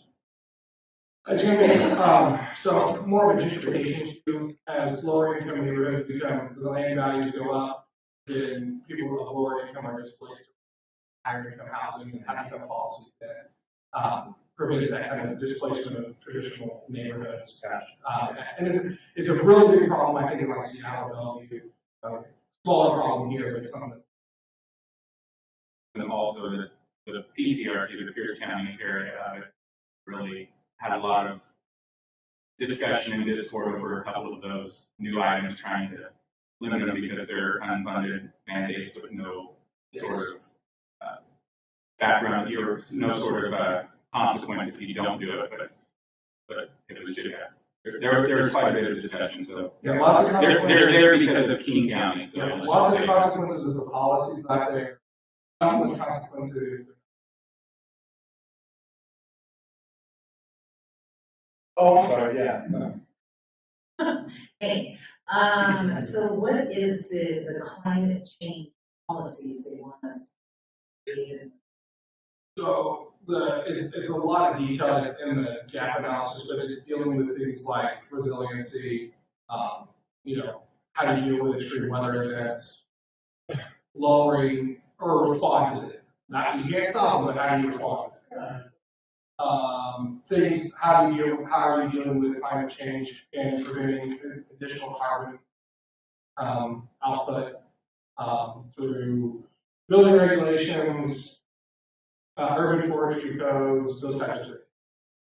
It's going to be, so more of a gentrification issue as lower income neighborhoods become, the land values go up, then people with lower income are displaced to higher income housing and high income policies that prevent that kind of displacement of traditional neighborhoods. And it's a really big problem, I think, in like Seattle, Bellevue, smaller problem here, but something. And also the PCRC, the Pierce County area, really had a lot of discussion and discord over a couple of those new items, trying to limit them because they're unfunded mandates with no sort of background or no sort of consequences if you don't do it. But it was just, there was quite a bit of discussion. So yeah, lots of they're there because of King County. So yeah, lots of consequences of the policies not there. Not much consequences. Oh, I'm sorry, yeah. No. Hey, so what is the climate change policies they want us to create? So it's a lot of detail that's in the gap analysis, but it's dealing with things like resiliency, you know, how do you deal with extreme weather events, lowering or respond to it. Not, you can't stop them, but how do you respond to it? Things, how are you dealing with climate change and preventing additional carbon output through building regulations, urban forestry codes, those types of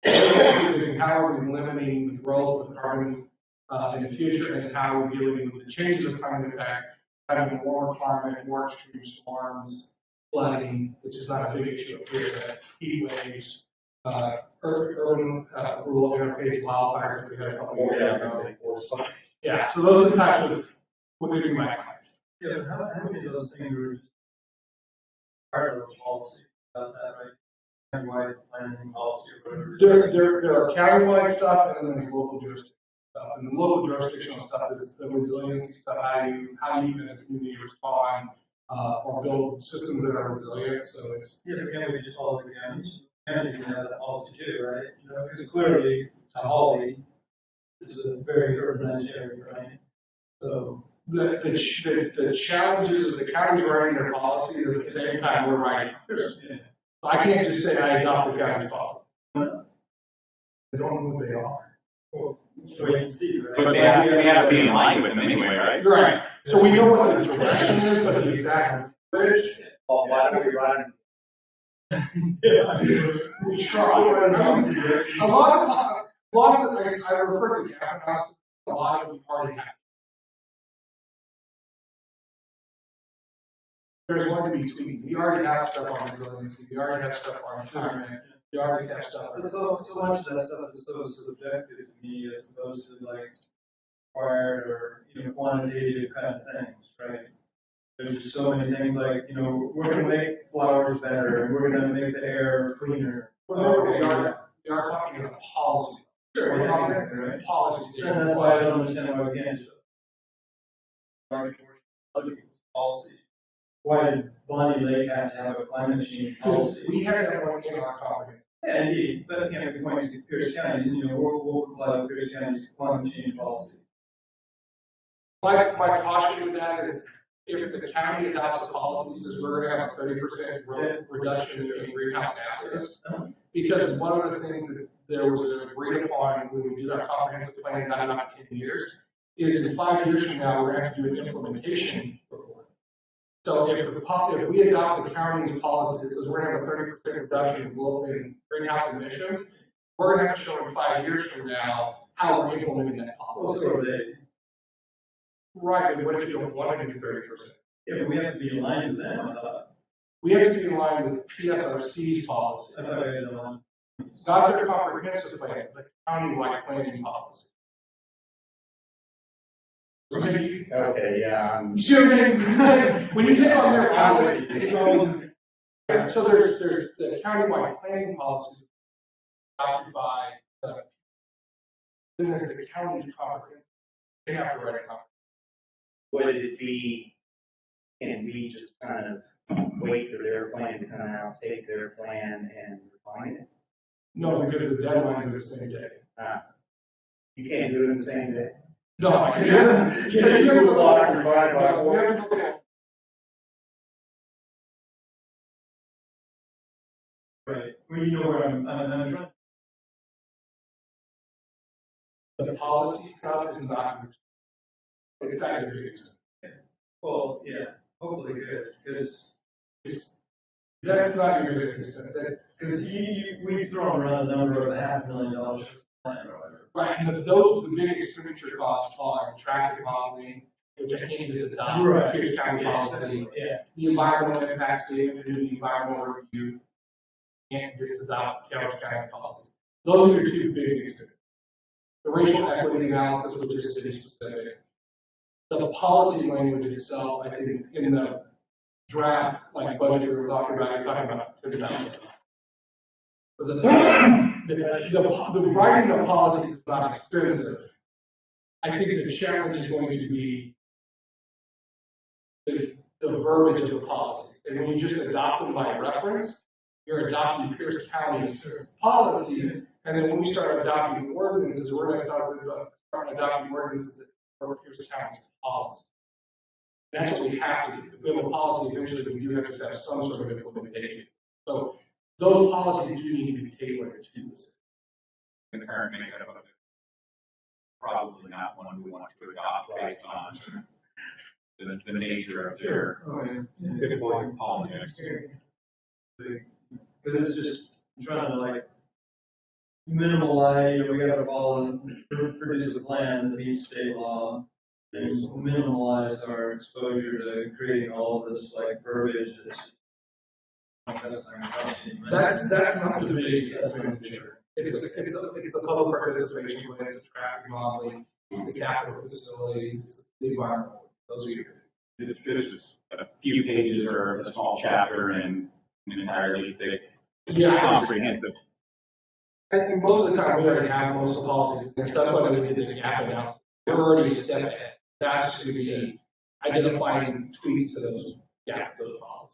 things. How are we limiting the growth of carbon in the future, and how are we dealing with the changes of climate impact, having a warmer climate, more extreme storms, flooding, which is not a big issue up here, but heat waves, urban rural interface wildfires that we had a couple of years ago. Yeah, so those are the types of what they do my climate. Yeah, but how many of those things are just part of the policy about that, right? Countywide planning policy or whatever? There are countywide stuff, and then there's local jurisdiction stuff. And the local jurisdictional stuff is the resiliency stuff, how you as a community respond or build systems that are resilient. So it's Yeah, but can't we just follow the counties? Counties can have that policy too, right? You know, because clearly, Holly is a very urbanized area, right? So the challenges of the counties writing their policies at the same time we're writing. yeah. I can't just say I adopt the county's policy. I don't know what they are. Well, so you can see, right? but they have to be in line with them anyway, right? Right. So we know what the direction is, but the exact which. Well, why don't we run? Yeah. We try. A lot of the, I refer to the gap analysis, a lot of them already have. There's going to be tweaking. We already have stuff on resiliency. We already have stuff on environment. We already have stuff. But so much of that stuff is so subjective to me as opposed to like required or, you know, quantitative kind of things, right? There's just so many things like, you know, we're going to make flowers better and we're going to make the air cleaner. Well, we are talking about policy. Sure, We're yeah, talking exactly, right? policy. And that's why I don't understand why we can't just large portion of other people's policies. Why did Bonnie Lake have to have a climate change policy? We have that one in our comprehensive. Yeah, indeed, but you know, the point is Pierce County, you know, we'll comply with Pierce County's climate change policy. My caution with that is if the county adopts a policy says we're going to have a 30% reduction in greenhouse gases, because one of the things that there was agreed upon when we did our comprehensive plan not about 10 years is in 5 years from now we're going to have to do an implementation report. So if we adopt the county's policy that says we're going to have a 30% reduction in greenhouse emissions, we're going to have to show in 5 years from now how we're implementing that policy. Also, they, Right, but what if you don't want to do 30%? yeah, but we have to be aligned with them, I thought. We have to be in line with PSRC's policy. I thought we had aligned. Not their comprehensive plan, but county-wide planning policy. Okay, yeah. You see what I mean? When you take on their policy, so there's the countywide planning policy adopted by then there's the county's comprehensive. They have to write a comprehensive. Would it be, can we just kind of wait for their plan to come out, take their plan and refine it? No, because the deadline is the same day. You can't do it in the same day? No, I You can't do a lot divided by No, four. Right, well, you know where I'm trying. The policy stuff is not, it's not going to be. Well, yeah, hopefully good, because That's not your biggest concern. Because we've thrown around a number of $500,000 for the plan or whatever. Right, and those, the big expenditure costs are traffic modeling, which I think is the Right. Pierce County policy. Yeah. The environmental impact statement, do the environmental review, and just adopt Calhoun County policy. Those are your two big expenditures. The racial equity analysis, which is city specific. The policy language itself, I think, in the draft, like budget we were talking about, you're talking about $50,000. So the writing of policy is not expensive. I think the challenge is going to be the verbiage of the policy. And when you just adopt them by reference, you're adopting Pierce County's policies. And then when we start adopting ordinances, we're going to start adopting ordinances that are Pierce County's policy. That's what we have to do. To build a policy, eventually we do have to have some sort of implementation. So those policies do need to be tailored to this. The current makeup of it, probably not one we want to adopt based on the nature of their Good point. politics. Because it's just trying to like minimalize, we gotta follow, produce a plan that meets state law and minimalize our exposure to creating all of this like verbiage That's not the big expenditure. It's the public participation plan, it's the traffic modeling, it's the capital facilities, it's the environmental. Those are your. This is a few pages or a small chapter and an entirely thick, comprehensive. I think most of the time we already have most of the policies, and that's why we did the gap analysis. We're already a step ahead. That's just going to be identifying tweaks to those policies.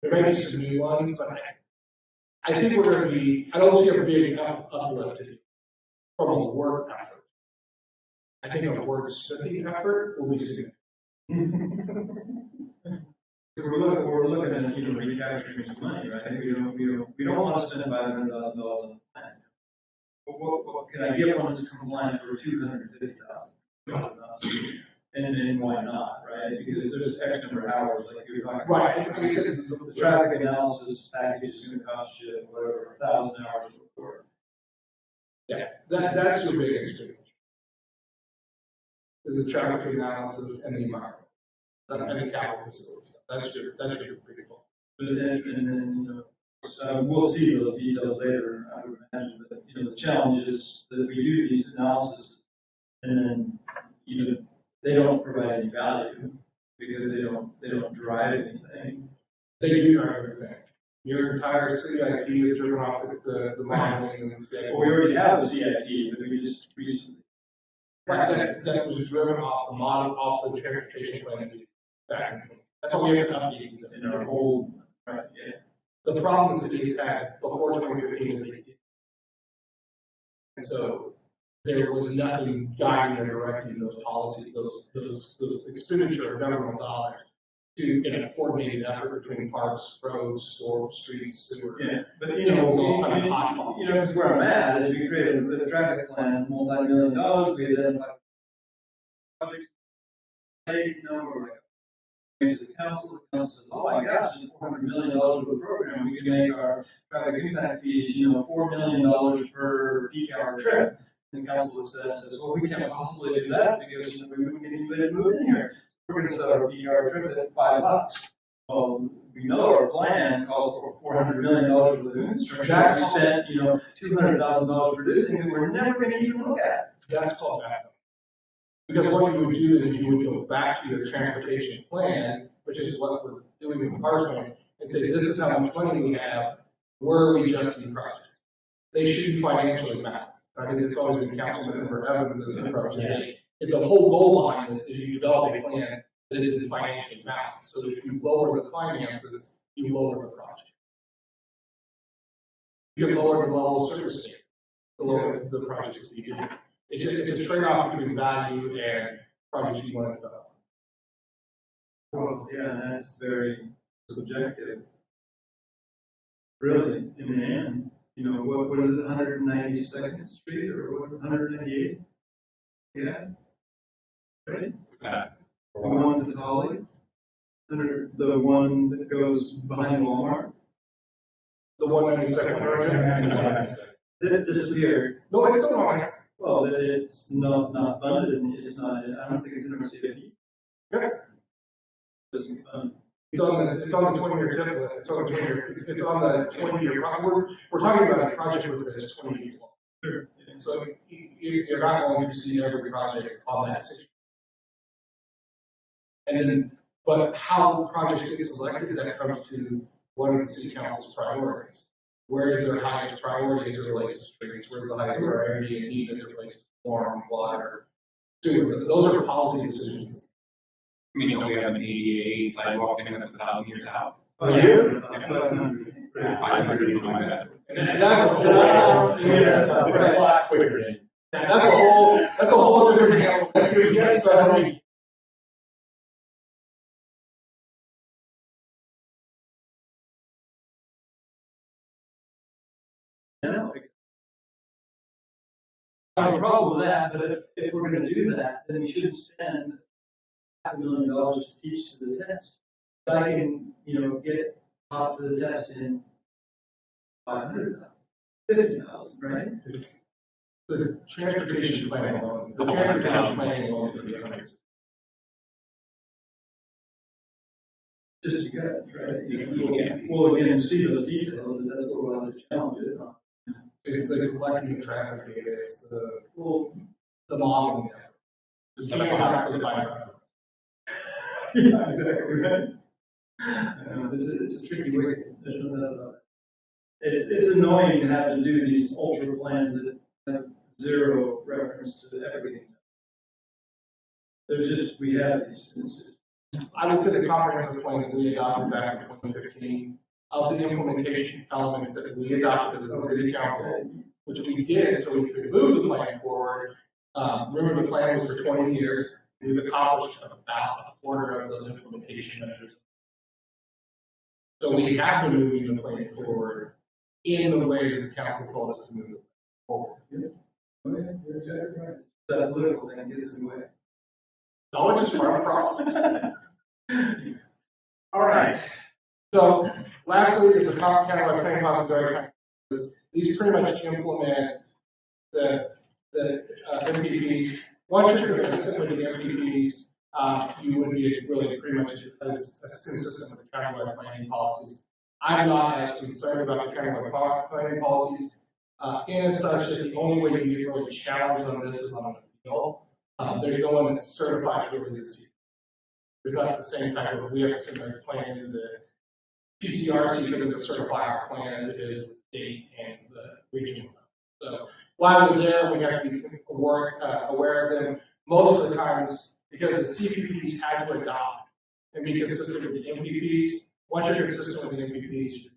There may be some new ones, but I think we're going to be, I don't see a big uplift from a work effort. I think a wordsmithing effort will be significant. We're looking at, recapturing some money, right? We don't want to spend $500,000 on the plan. What can I get one that's compliant for $250,000? And why not, right? Because there's X number of hours, like you're talking about. Right. The traffic analysis package is going to cost you whatever 1,000 hours of work. Yeah, that's your big expenditure. Is the traffic analysis and the environment. And the capital facilities. That's your big goal. But then, we'll see those details later, I would imagine. But, the challenge is that we do these analyses and then, they don't provide any value because they don't drive anything. They do drive everything. Your entire CIP is driven off the modeling and the schedule. Well, we already have a CIP, but we just recently. Right, that was driven off the model, off the transportation plan. That's what we have to update In our whole, right, yeah. The problems that he's had before 2015 is they did. And so there was nothing guiding or directing those policies, those expenditure of governmental dollars to in a coordinated effort between parks, roads, streets, sewer. Yeah, but it was all kind of hodgepodge. That's where I'm at, is we created a traffic plan, multi-million-dollar, we identified projects, number, to the council says, oh my gosh, it's $400 million of a program, we can make our traffic impact fees, $4 million per peak hour trip. And the council looks at it and says, well, we can't possibly do that because we wouldn't get anybody to move in here. We're going to set our peak hour trip at $5. Well, we know our plan calls for $400 million worth of infrastructure. We spent, $200,000 producing it, we're never gonna even look at. That's called backup. Because what you would do is you would go back to your transportation plan, which is what we're doing with Parkland, and say, this is how much money we have, where are we adjusting projects? They should be financially balanced. I think it's always been Councilmember Evans' approach, is the whole goal behind this is you develop a plan that is financially balanced. So if you lower the finances, you lower the project. You lower the level of service standard, the lower the projects that you do. It's a trade-off between value and projects you want to develop. Well, yeah, that's very subjective. Really, in the end, what is it, 192nd Street or what, 198th? Yeah. Right? The one to Tully, the one that goes behind Walmart. The 192nd. That disappeared. No, it's still on there. Well, it's not funded, and it's not, I don't think it's in our CFP. Yeah. It's on the 20-year template, it's on the 20-year, we're talking about a project that is 20 years long. Sure. So you're not going to see every project on that city. And then, but how projects get selected, that comes to what are the city council's priorities? Where is their highest priority as it relates to streets? Where's the highest priority and need as it relates to storm, water, sewer? Those are policy decisions. I mean, don't we have an ADA sidewalk thing that's 1,000 years out? Oh, yeah? Yeah, 500 is my bad. And that's a whole, quicker. that's a whole different animal. Yes, so I mean, I have a problem with that, but if we're gonna do that, then we should spend $500,000 to teach to the test. So I can, get taught to the test in 500,000, 50,000, right? the transportation plan alone, the transportation plan alone is going to be amazing. Just to get, right? Well, again, see those details, and that's what we'll have to challenge it on. It's the collecting of traffic data, it's the modeling. It's like how to define it. Yeah, exactly, right. It's a tricky way, there's no doubt about it. It's annoying to have to do these ultra plans that have zero reference to everything. They're just, we have these, it's just. I would say the comprehensive plan that we adopted back in 2015, of the implementation elements that we adopted as a city council, which we did so we could move the plan forward. Remember, the plan was for 20 years. We've accomplished about a quarter of those implementation measures. So we have been moving the plan forward in the way that the council told us to move it forward. Yeah. Okay, you're exactly right. That political thing gets in the way. No, it's just part of the process. All right. So, lastly, is the County-Wide Planning Process. These pretty much implement the MPPs. Once you're consistent with the MPPs, you would be really pretty much as consistent with the county-wide planning policies. I'm not as concerned about the county-wide planning policies, and such that the only way you get really challenged on this is on an appeal. There's no one that's certified to really see. There's not the same type of, we have to submit a plan to the PCRC for them to certify our plan as it is with the state and the regional. So while we're there, we have to be aware of them. Most of the times, because the CPPs had to adopt and be consistent with the MPPs, once you're consistent with the MPPs,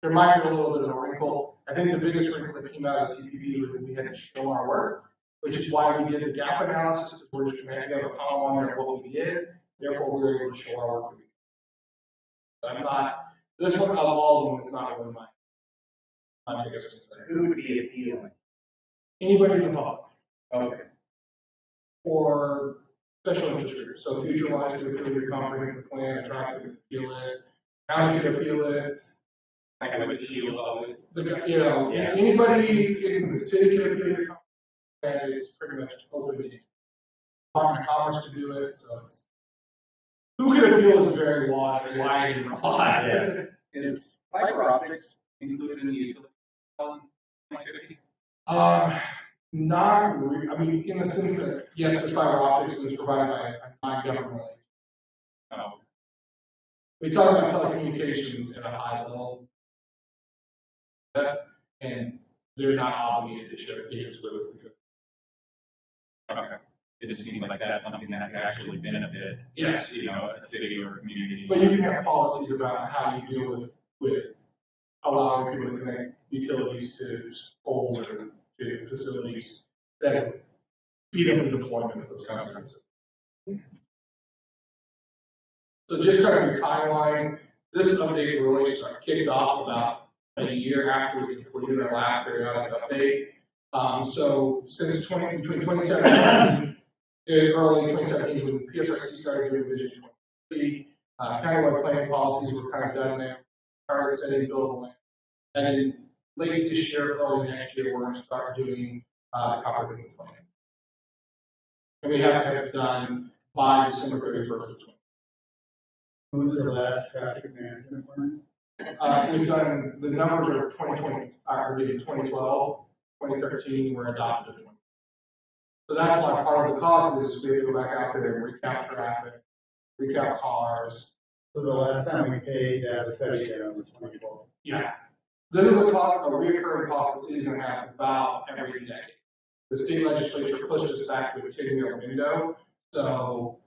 there might be a little bit of a wrinkle. I think the biggest wrinkle that came out of the CPPs was that we had to show our work, which is why we did the gap analysis, because we're just trying to have a column on there of what we did. Therefore, we were able to show our work. So I'm not, this one of all of them is not really my biggest concern. Who would be appealing? Anybody in the public. Okay. Or special interest groups. So Future Wise could appeal your comprehensive plan, Attract could appeal it, County could appeal it. Like I would shield always. Anybody in the city could appeal your comprehensive plan. It's pretty much open. Department of Commerce to do it, so it's who could appeal is very wide and broad. Yeah. Is fiber optics included in the utility? 2050? I mean, in the sense that, yes, there's fiber optics and it's provided by a non-governmental. Oh, We talk about telecommunications at a high level. And they're not obligated to share data with the. okay. It just seems like that's something that could actually benefit, Yes. you know, a city or a community. But you can have policies about how you deal with allowing people to connect utilities to poles or to facilities that speed up the deployment of those kinds of things. So just kind of your timeline, this update really kicked off about a year after we completed our last periodic update. So since between 2017 and early 2017, when PSRC started doing Vision 2030, countywide planning policies were kind of done there, target setting, buildable land. And then late this year, early next year, we're going to start doing comprehensive planning. And we have to have it done by December 31st of 2020. When was the last traffic management plan? We've done, the numbers are 2020, are 2012, 2013, we're adopted. So that's why part of the cost is we have to go back out there and recount traffic, recount cars. So the last time we paid that study down was 2012. Yeah. This is a cost, a recurring cost the city's gonna have about every decade. The state legislature pushed us back to a 10-year window. So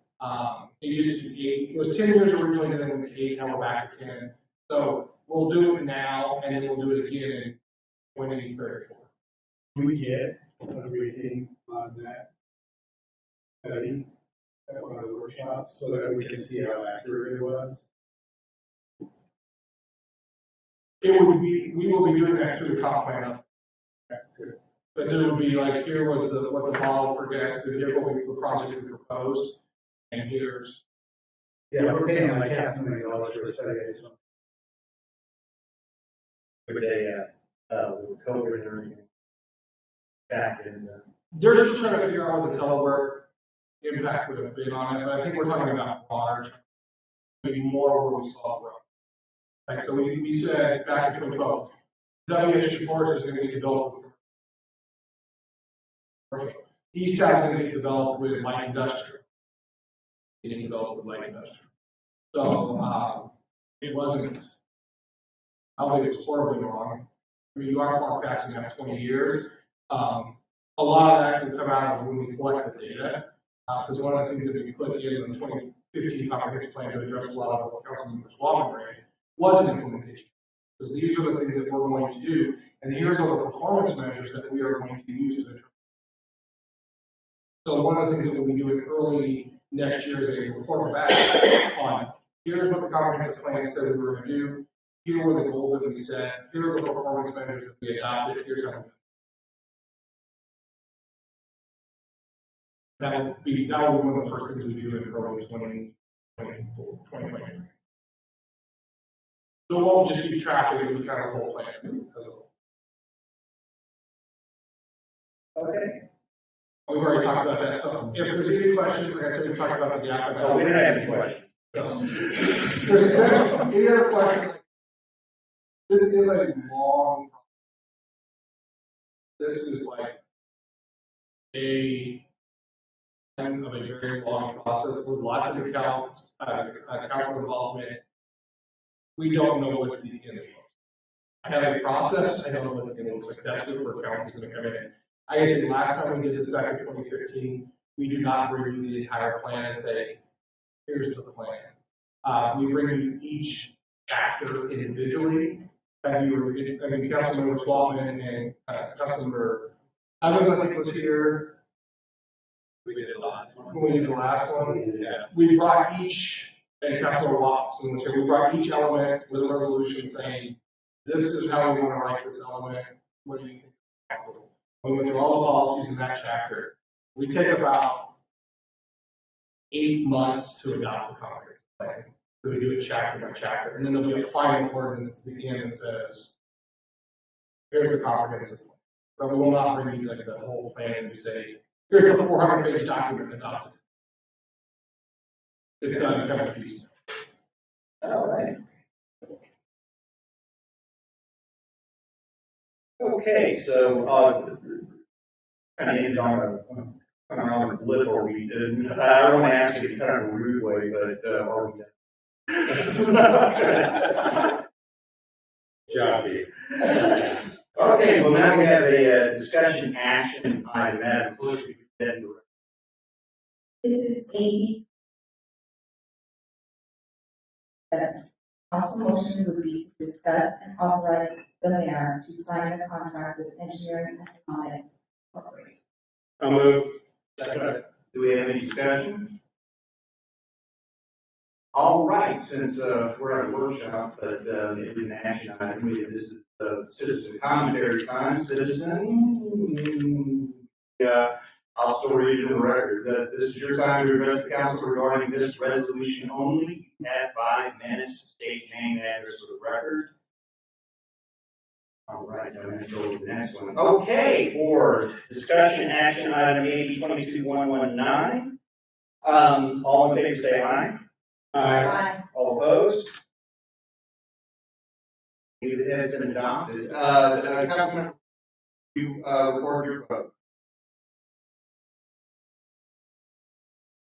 it used to be 8, it was 10 years originally, and then it went to 8, now we're back to 10. So we'll do it now, and then we'll do it again in 2034. Can we get a rating on that study at one of the workshops so that we can see how accurate it was? It would be, we will be doing that through the comp plan. But it would be like, here was what the model progressed, and here's what the project we proposed, and here's. Yeah, we're paying like $500,000 for a study. With with COVID and everything. Back in. They're just trying to figure out what the telework impact would have been on it, but I think we're talking about water, maybe more where we saw growth. Like, so we said back in 2012, WSU Forest is going to be developed. East Town is going to be developed with light industrial. Getting developed with light industrial. So it wasn't, I don't think it was horribly wrong. I mean, you are clock passing that 20 years. A lot of that can come out of when we collect the data. Because one of the things that we put in the 2015 comprehensive plan to address a lot of what Councilmember Swanton raised was an implementation. Because these are the things that we're going to do, and here's all the performance measures that we are going to use as a. So one of the things that we'll be doing early next year is a report back on here's what the comprehensive plan said we were going to do, here were the goals that we set, here are the performance measures that we adopted, here's how. That will be one of the first things we do in early 2020. So it won't just be traffic, it will be kind of a whole plan as well. Okay. We've already talked about that, so if there's any questions, like I said, we talked about the gap. Oh, we didn't have any questions. Any other questions? This is a long, this is like a end of a very long process with lots of council involvement. We don't know what the end is. I have a process, I don't know what the end looks like. That's where council is going to come in. I guess the last time we did this back in 2015, we do not bring you the entire plan and say, here's the plan. We bring you each chapter individually. Councilmember Swanton and Councilmember Evans, I think, was here. We did the last one. When we did the last one. Yeah. We brought each, and Councilmember Watson was here, we brought each element with a resolution saying, this is how we want to write this element. What do you think? We went through all the policies in that chapter. We take about 8 months to adopt the comprehensive plan. So we do it chapter by chapter, and then there'll be a final ordinance at the end that says, here's the comprehensive plan. But we will not bring you like the whole plan and say, here's the 400-page document adopted. It's done in a couple of pieces. All right. Okay, so, kind of ended on a blip, or we didn't, I don't want to ask it in kind of a rude way, but, are we? Job, Dave. Okay, well, now we have a discussion action item, Madam Clerk, if you could then direct. This is AB. Council motion would be to discuss and authorize the mayor to sign a contract with Engineering Economics Incorporated. I'll move. Do we have any discussion? All right, since we're at a workshop, but it is an action item, this is citizen commentary time. Citizen, I'll still read it in the record. This is your time to address the council regarding this resolution only. You have 5 minutes to state name and address for the record. All right, I'm going to go to the next one. Okay, for discussion action item AB 22119. All in favor say aye. Aye. All opposed? It has been adopted. Councilman, you record your vote.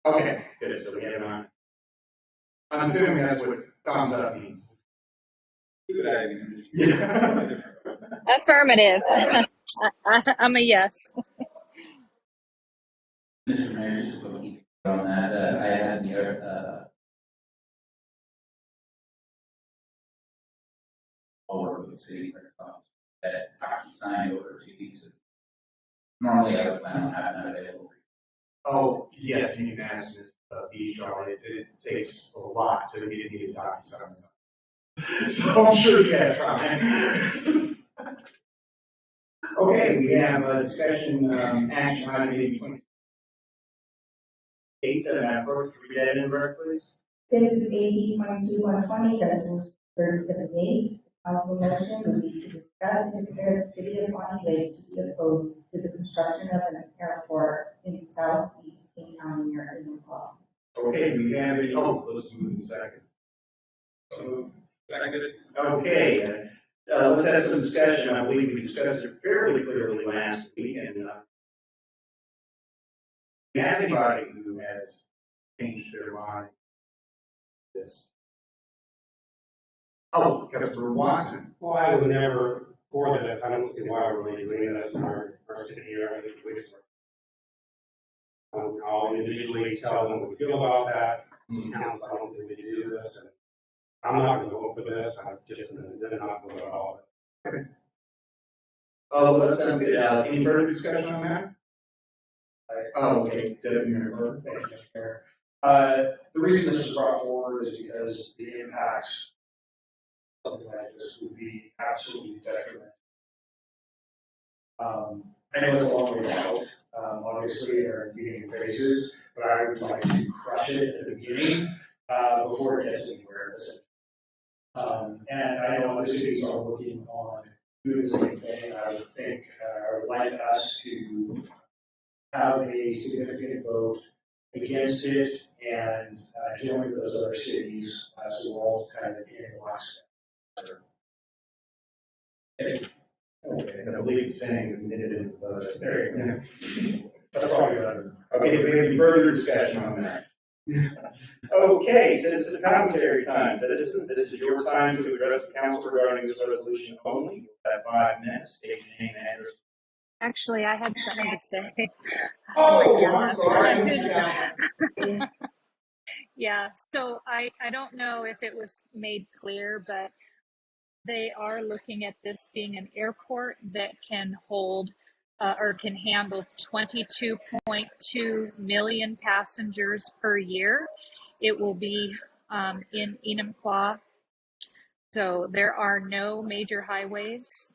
Okay, good. So we have an aye. I'm assuming that's what thumbs up means. Yeah. Affirmative. I'm a yes. Mr. Mayor, just looking on that, I had the, all over the city, that signed over 2 weeks ago. Normally, I would plan on having that available. Oh, yes, you can ask Ms. B. Charlotte. It takes a lot to get the DocuSign. So I'm sure you have time. Okay, we have a discussion action item AB 28. Madam Clerk, read that in record, please. This is AB 22120, resolution 37A. Council motion would be to discuss and declare the city of Bonnie Lake to be opposed to the construction of an airport in southeast King County near Enumclaw. Okay, we have a, let's move in second. So, seconded. Okay, let's have some discussion. I believe we discussed it fairly clearly last week, and do you have anybody who has changed their mind? This. Oh, Councilor Watson. Well, I would never, for this, I don't see why we're really doing this in our city here. I'll individually tell them what we feel about that. Council, I don't think we do this, and I'm not going to vote for this. I'm just going to not vote at all. Okay. Oh, that's good. Any further discussion on that? Oh, okay. Thank you, Mr. Mayor. The reason this was brought forward is because the impacts of something like this would be absolutely detrimental. I know it's a long way out. Obviously, there are beginning phases, but I would like to crush it at the beginning before it gets anywhere. And I know other cities are working on doing the same thing. I would think, I would like us to have a significant vote against it and join with those other cities, so we're all kind of in lockstep. Okay, I believe the saying is knitted into the there you go. That's probably better. Okay, do we have any further discussion on that? Okay, citizen commentary time. Citizens, this is your time to address the council regarding this resolution only. You have 5 minutes. State your name and address. Actually, I had something to say. Oh, I'm sorry. Yeah, so I don't know if it was made clear, but they are looking at this being an airport that can hold or can handle 22.2 million passengers per year. It will be in Enumclaw. So there are no major highways,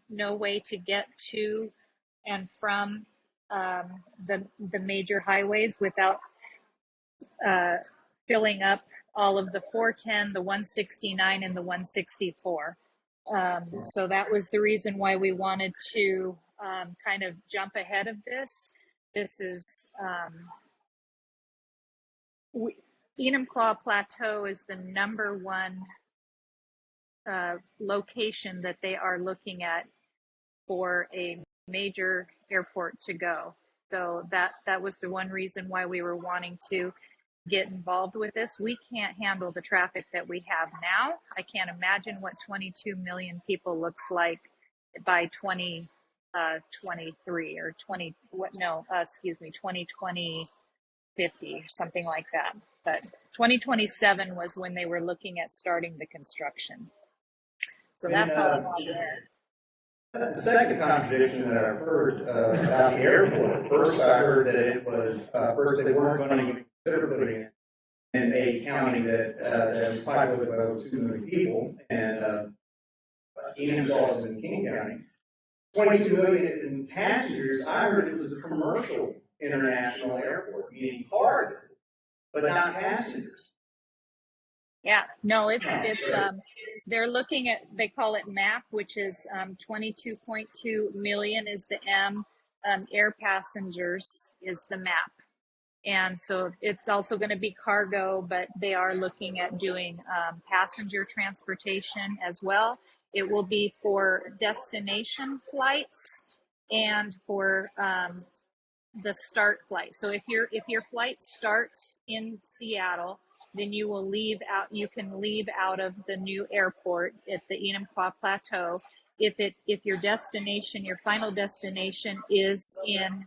no way to get to and from the major highways without filling up all of the 410, the 169, and the 164. So that was the reason why we wanted to kind of jump ahead of this. This is Enumclaw Plateau is the number one location that they are looking at for a major airport to go. So that was the one reason why we were wanting to get involved with this. We can't handle the traffic that we have now. I can't imagine what 22 million people looks like by 2023 or 2050, something like that. But 2027 was when they were looking at starting the construction. So that's all there. That's the second contradiction that I've heard about the airport. First, I heard that it was, first they weren't going to even consider putting it in a county that was populated by over 2 million people, and Enumclaw is in King County. 22 million in passengers, I heard it was a commercial international airport, meaning cargo, but not passengers. Yeah, no, it's they're looking at, they call it MAP, which is 22.2 million is the M, air passengers is the MAP. And so it's also going to be cargo, but they are looking at doing passenger transportation as well. It will be for destination flights and for the start flight. So if your flight starts in Seattle, then you can leave out of the new airport at the Enumclaw Plateau. If your destination, your final destination is in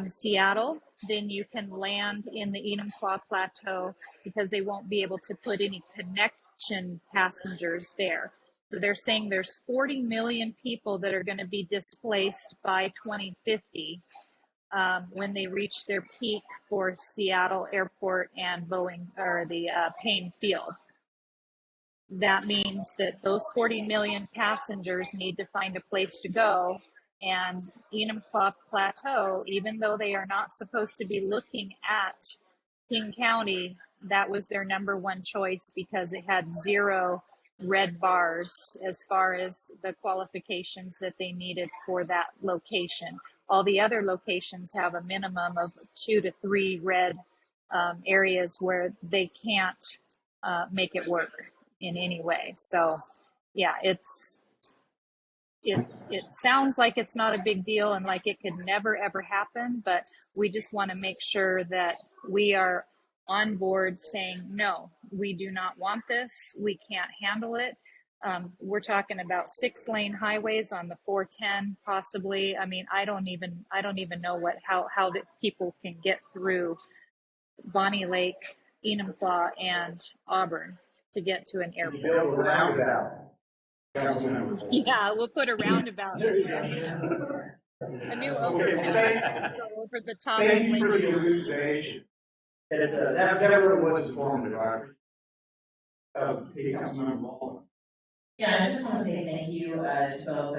Seattle, then you can land in the Enumclaw Plateau because they won't be able to put any connection passengers there. So they're saying there's 40 million people that are going to be displaced by 2050 when they reach their peak for Seattle Airport and Boeing, or the Payne Field. That means that those 40 million passengers need to find a place to go. And Enumclaw Plateau, even though they are not supposed to be looking at King County, that was their number one choice because it had 0 red bars as far as the qualifications that they needed for that location. All the other locations have a minimum of 2 to 3 red areas where they can't make it work in any way. So yeah, it sounds like it's not a big deal and like it could never ever happen, but we just want to make sure that we are on board saying, no, we do not want this. We can't handle it. We're talking about 6-lane highways on the 410, possibly. I mean, I don't even know how the people can get through Bonnie Lake, Enumclaw, and Auburn to get to an airport. Build a roundabout. Yeah, we'll put a roundabout. A new overpass over the top. Thank you for the elucidation. That really was informative. Hey, Councilmember Baldwin. Yeah, I just want to say thank you to both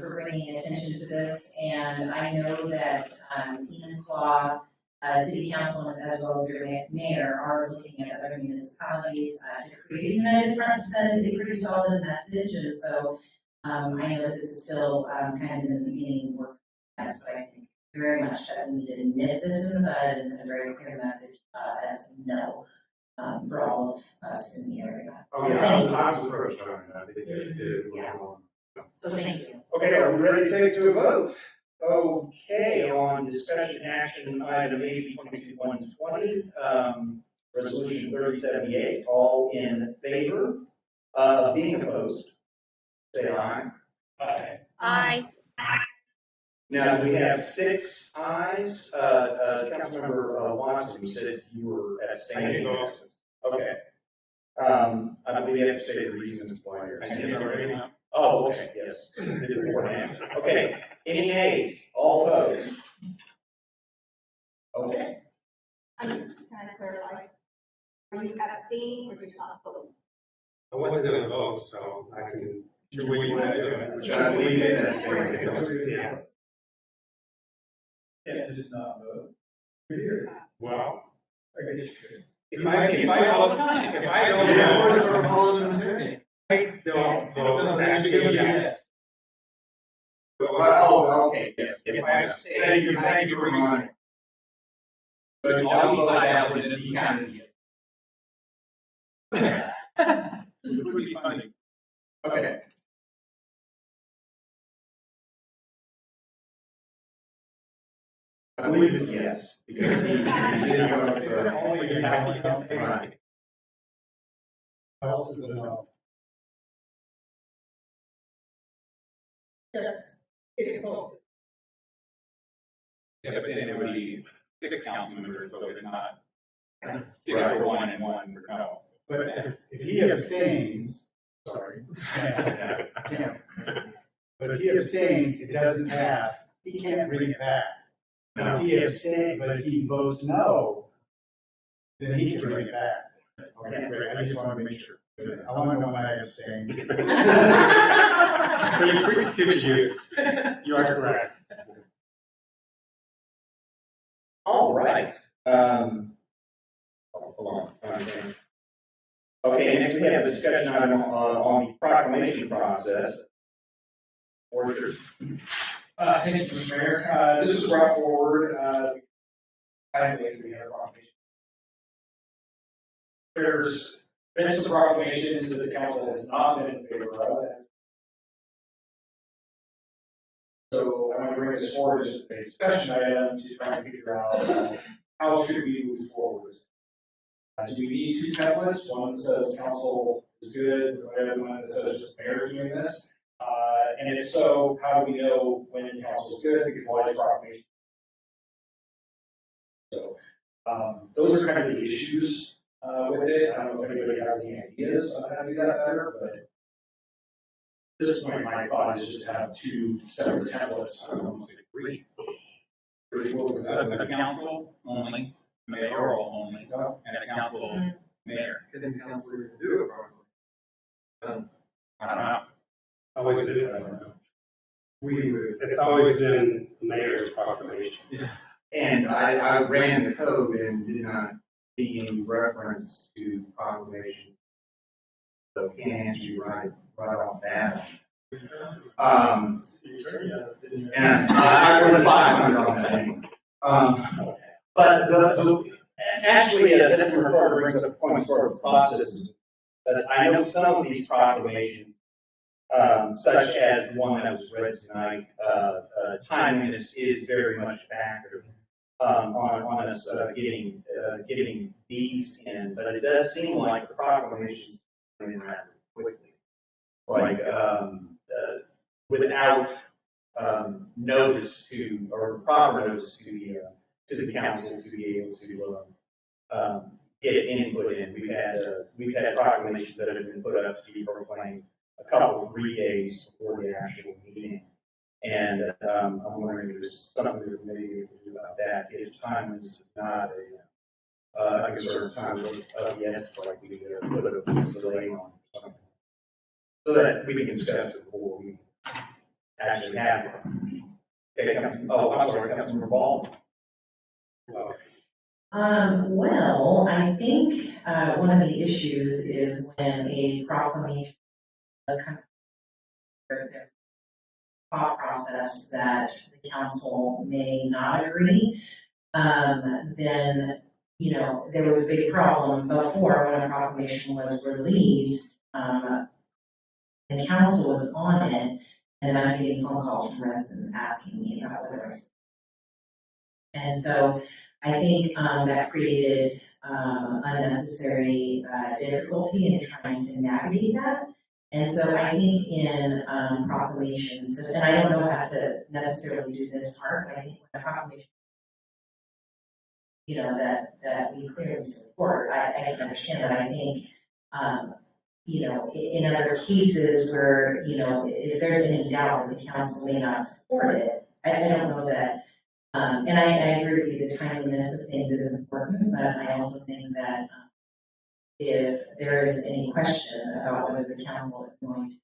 for bringing attention to this. And I know that Enumclaw City Council, as well as their mayor, are looking at other municipalities to create a united front to send a pretty solid message. And so I know this is still kind of in the beginning work, but I think very much that we need to nip this in the bud and send a very clear message as no for all of us in the area. Oh, So yeah, thank you. I was approached on that. I think they did. Yeah. So thank you. Okay, are we ready to take to a vote? Okay, on discussion action item AB 22-120, resolution 3078, all in favor of being opposed, say aye. Aye. Aye. Now, we have 6 ayes. Councilmember Watson, you said you were abstaining. Okay. I believe you have to state the reasons why you're abstaining. Oh, okay, yes. Okay, any nays? All opposed? Okay. Can I clarify? Are you abstaining or just not voting? I wasn't going to vote, so I can do what you want to do. I believe it's abstaining. Yeah. Can't just not vote. Well, I guess you could. if I all the time, if I don't vote, I don't vote, actually, yes. Oh, okay, yes. If I abstain, thank you for reminding. I'll decide that when it's counted. It's pretty funny. Okay. I believe it's yes. Because he didn't go to the- Only you have to say Right. else is a no. Yes. Yeah, but then it would be 6 council members, so it's not 6 for one and 1 for no. But if he abstains, sorry. But if he abstains, it doesn't pass, he can't bring it back. Now, if he abstains, but if he votes no, then he can bring it back. Okay, great, I just want to make sure. I want to know when I abstain. You are correct. All right. Hold on. Okay, next we have a discussion item on the proclamation process. Orchard. Thank you, Mr. Mayor. This was brought forward, timely, we had a proclamation. There's been some proclamations that the council has not been in favor of. So I want to bring this forward as a discussion item to try and figure out how should we move forward. Do we need 2 templates? One that says council is good, whatever, one that says just mayor is doing this. And if so, how do we know when council is good? Because a lot of proclamations. So those are kind of the issues with it. I don't know if anybody has any ideas on how to do that better, but at this point, my thought is just to have 2 separate templates. I don't know, 3. A council only, mayoral only, and a council mayor. I think council would do it properly. I don't know. Always did, I don't know. It's always been the mayor's proclamation. And I ran the code and did not see any reference to proclamations. So can't answer you right off that. And I wrote 500 on that anyway. But actually, a different reporter brings up points for the processes. I know some of these proclamations, such as the one that was read tonight, timeliness is very much a factor on us getting these in. But it does seem like the proclamations come in rather quickly, like without notice to or proper notice to the council to be able to get input in. We've had proclamations that have been put up to be proclaimed a couple, 3 days before the actual meeting. And I'm wondering if there's something that maybe we can do about that. If time is not a concern, time of yes, like we put a delay on or something. So that we can discuss it before we actually have it. Okay, I'm sorry, Councilmember Ball. Well, I think one of the issues is when a proclamation does come their thought process that the council may not agree, then, you know, there was a big problem before when a proclamation was released. The council was on it, and I'm getting phone calls from residents asking me about whether I. And so I think that created unnecessary difficulty in trying to navigate that. And so I think in proclamations, and I don't know how to necessarily do this part, but I think when a proclamation, you know, that we clearly support, I can understand that. I think, you know, in other cases where, you know, if there's any doubt that the council may not support it, I don't know that. And I agree with you, the timeliness of things is important, but I also think that if there is any question about whether the council is going to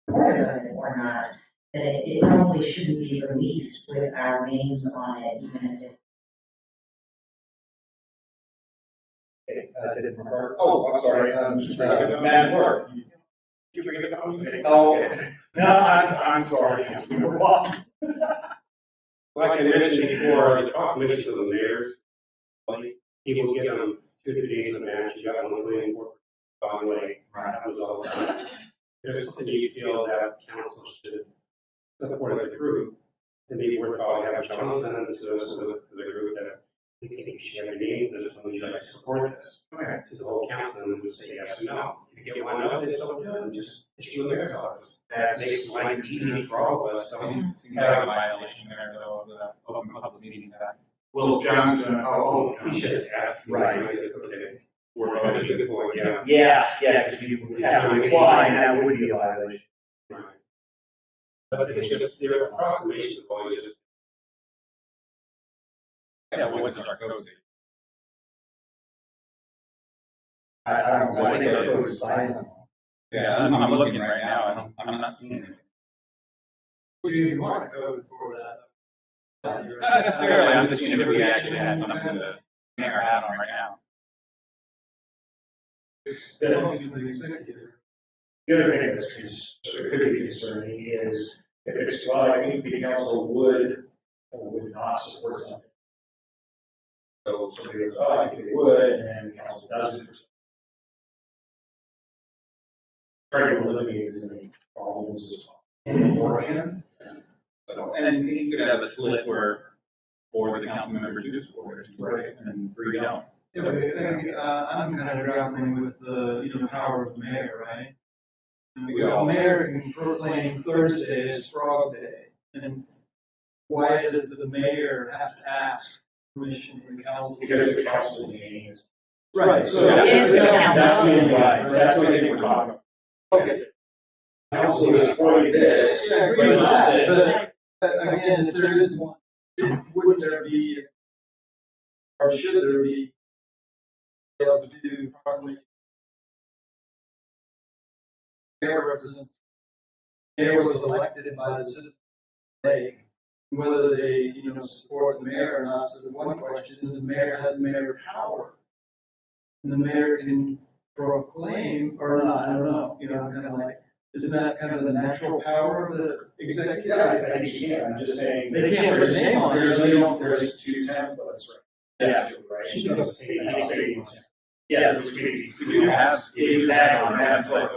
support it or not, then it probably shouldn't be released with our names on it, even if it. Oh, I'm sorry, Madam Clerk. Oh, okay. No, I'm sorry, Councilmember Watts. Like I mentioned before, the proclamations of the mayors, he will get them 2 to 3 days in advance. You got one really important on the way. That was all. There's something you feel that council should support as a group, and maybe worthwhile having John send them to the group that we think you should have a name, this one, would you like to support this? Okay. To the whole council, and would say yes or no. If you get one no, they still do it, just issue a mayor clause. That makes life easy for all of us, so. Seems like a violation there, though, of the Open Public Meetings Act. Well, John's gonna, He should ask. Right. Okay. That's a good point, yeah. Yeah, because you have to reply, and that would be a violation. Right. But it's just, there are proclamations always just. Yeah, what does our code say? I don't know, I think that goes silent. Yeah, I'm looking right now, I'm not seeing it. Would you want a code for that? Not necessarily, I'm just seeing if we actually had something to hang our hat on right now. The other thing that's could be concerning is if it's, well, I think the council would or would not support something. So somebody goes, oh, I think they would, and then the council doesn't. Try to eliminate as many problems as possible beforehand. So, and you could have a split where 4 of the council members do support it, right, and 3 don't. Yeah, but I'm kind of grappling with the power of the mayor, right? Because the mayor can proclaim Thursday as Frog Day, and why does the mayor have to ask permission from the council? Because the council meeting is. Right, so that's what I think we're talking about. Okay. Council is supporting this. Yeah, I agree with that, but again, if there is one, would there be, or should there be, able to do properly? Mayor represents, mayor was elected by the citizens. Whether they, support the mayor or not is the one question, and the mayor has mayor power. And the mayor can proclaim or not, I don't know, kind of like, isn't that kind of the natural power of the executive? Yeah, I think you can, I'm just saying. They can't put his name on it, so they don't. There's 2 templates, right? Yeah. Right. She doesn't say that. Yeah. We do have. Exactly, that's what,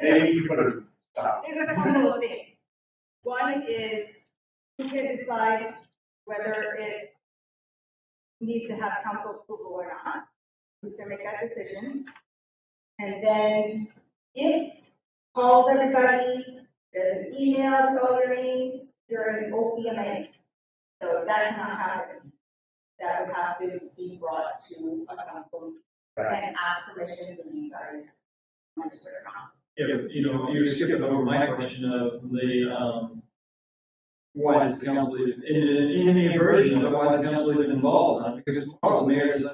maybe you put a stop. There's a couple of things. One is who can decide whether it needs to have council approval or not. Who's going to make that decision? And then if calls everybody, there's an email with all their names, you're an OPMA. So that cannot happen. That would have to be brought to a council and ask permission from you guys. Register or not. Yeah, but you're skipping over my question of the, why does the council even, in the version of why does the council even involved in it? Because part of the mayor is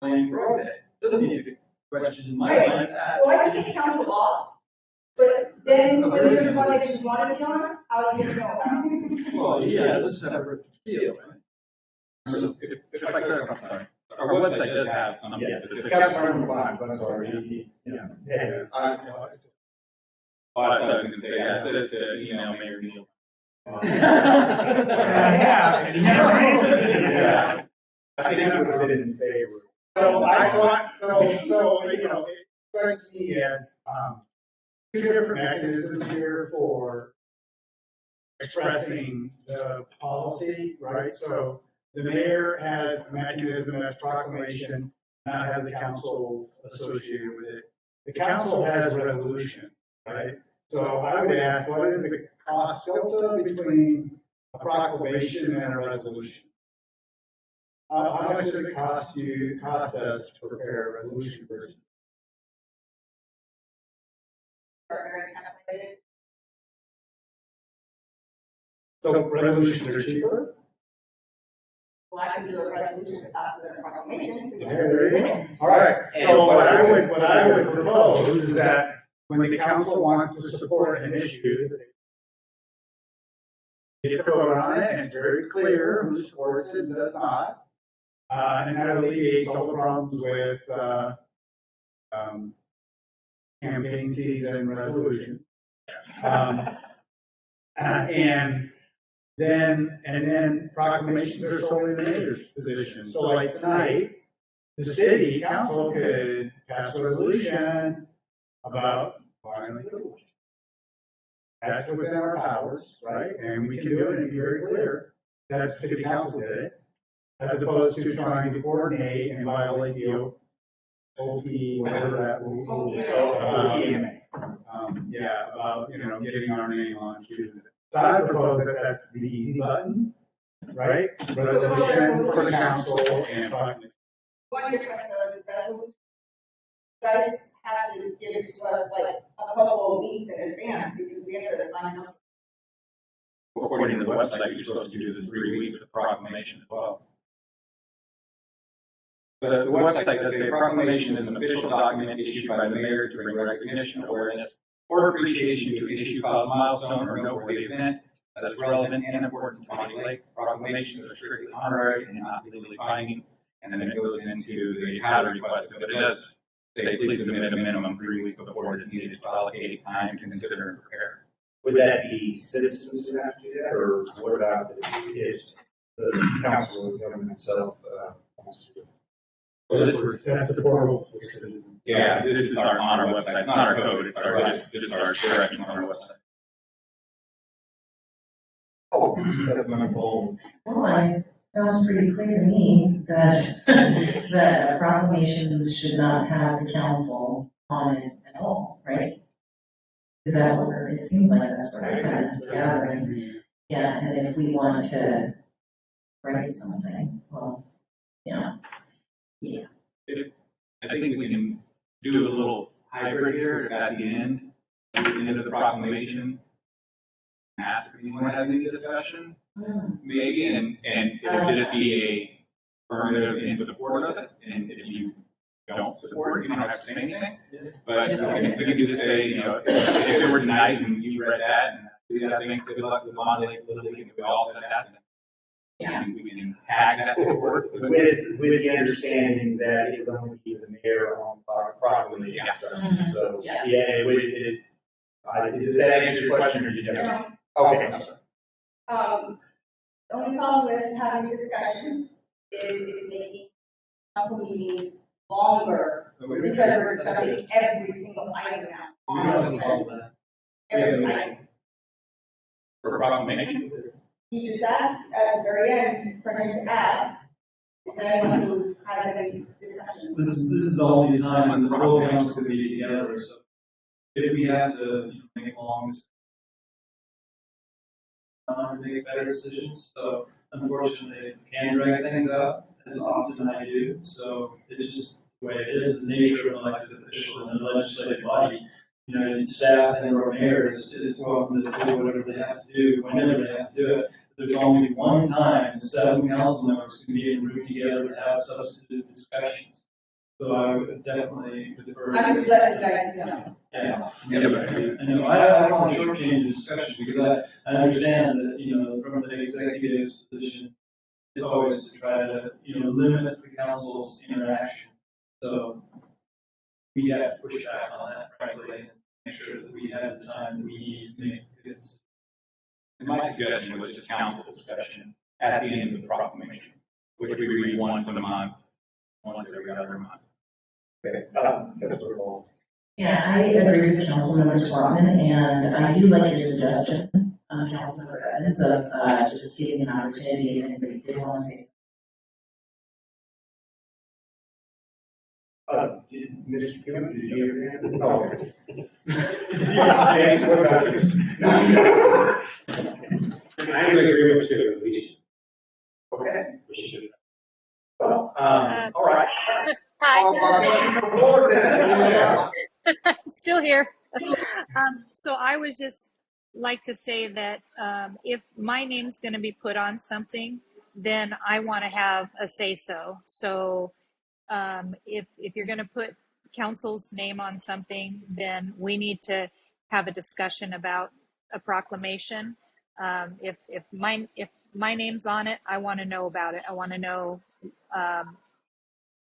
planning for day. Doesn't need to be questioned in my mind. So I can take council off, but then when there's one that you want to be on, how do you know about it? Well, yeah, it's a separate deal, right? So if I could, I'm sorry. Our website does have some specific. Councilmember Bonds, I'm sorry, Oh, that's what I was gonna say, yeah, it says to email Mayor Neal. Yeah. I think I would have been in favor. So I thought, it strikes me as, 2 different mechanisms here for expressing the policy, right? So the mayor has a mechanism as proclamation, not have the council associated with it. The council has a resolution, right? So I would ask, what is the cost delta between a proclamation and a resolution? How much does it cost us to prepare a resolution versus? So resolutions are cheaper? Well, I can do a resolution without the proclamation. There you go. All right, so what I would propose is that when the council wants to support an issue, they get to vote on it, and it's very clear who supports it and does not. And that alleviates all the problems with campaign season resolution. And then proclamations are solely the mayor's position. So like tonight, the city council could pass a resolution about vinyl privilege. That's within our powers, right? And we can do it and be very clear that the city council did it, as opposed to trying to coordinate and violate the OP, whatever that will. OTMA. Yeah, about, getting our name on Tuesday. So I propose that that's the easy button, right? Resolution for the council and proclamation. One difference though is that you guys have to give it to us like a couple of weeks in advance because we have to sign up. According to the website, you're supposed to do this 3 weeks with proclamation as well. The website does say proclamation is an official document issued by the mayor to bring recognition, awareness, or appreciation to issue, cause, milestone, or noteworthy event that is relevant and important to Bonnie Lake. Proclamations are strictly honorary and not legally binding, and then it goes into the how to request it, but it does say please submit a minimum 3 weeks before it is needed to allocate time to consider and prepare. Would that be citizens who have to do that, or what about the council of government itself? Wants to do it? That's the portal for citizens. Yeah, this is on our website. It's not our code, it's our direction on our website. Oh, that's my goal. Well, it sounds pretty clear to me that, that proclamations should not have the council on it at all, right? Is that what it seems like that's what we're kind of gathering. Yeah, and if we want to write something, well, yeah. I think we can do a little hybrid here at the end of the proclamation. Ask if anyone has any discussion, maybe, and it would just be a affirmative in support of it, and if you don't support it, you don't have to say anything. But we can just say, if it were tonight and you read that and see that thing, good luck with Bonnie Lake Little League, and we all said that, and we can tag that support. With the understanding that it would only be the mayor on proclamation. Yes. So, Yes. yeah, does that answer your question, or did you have? Okay. The only problem with having a discussion is making council meetings longer because we're discussing every single item now. Every item. For proclamation? You just asked at the very end for him to ask if anyone who has any discussion. This is the only time when the whole council can be together, so if we have to make long, make better decisions, so unfortunately, I can drag things out as often as I do, so it's just the way it is, the nature of an elected official in the legislative body. And staff and our mayor is welcome to do whatever they have to do, whenever they have to do it. There's only one time 7 council members can be in a room together to have substantive discussions. So I would definitely defer. I'm just letting you guys know. Yeah. I know, I don't want to shortchange the discussion because I understand that, from the executive's position, it's always to try to, limit the council's interaction. So we have to push back on that, frankly, and make sure that we have the time that we need to make good decisions. And my suggestion was just council discussion at the end of the proclamation, which we read once a month, once every other month. Okay. Yeah, I agree with Councilmember Swatman, and I do like your suggestion, Councilmember Evans, of just giving an opportunity if anybody did want to say. Mr. Kim, did you hear that? Oh, okay. I am in agreement too, at least. Okay. We should. Well, all right. Hi. Still here. So I was just like to say that if my name's going to be put on something, then I want to have a say-so. So if you're going to put council's name on something, then we need to have a discussion about a proclamation. If my name's on it, I want to know about it. I want to know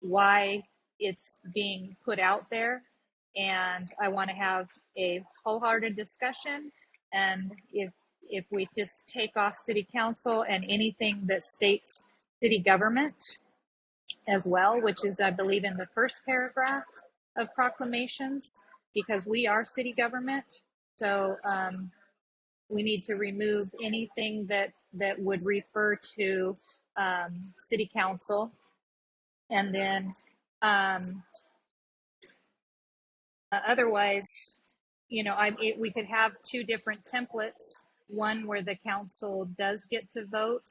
why it's being put out there, and I want to have a wholehearted discussion. And if we just take off city council and anything that states city government, as well, which is, I believe, in the first paragraph of proclamations, because we are city government. So we need to remove anything that would refer to city council. And then otherwise, you know, we could have two different templates, one where the council does get to vote,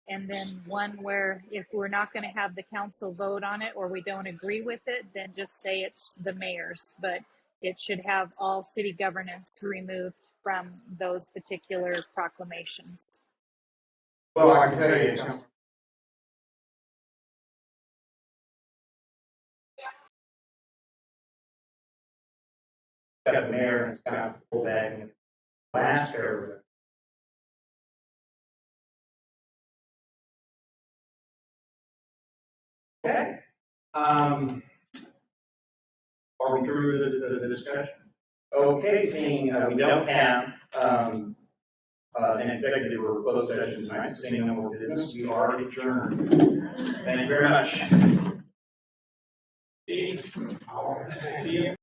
and then one where if we're not going to have the council vote on it or we don't agree with it, then just say it's the mayor's. But it should have all city governance removed from those particular proclamations. Well, I can tell you, it's got the mayor and it's got the full bag and last paragraph. Okay. Are we through the discussion? Okay, seeing we don't have an executive or closed session tonight, seeing no more business, we are adjourned. Thank you very much. See you.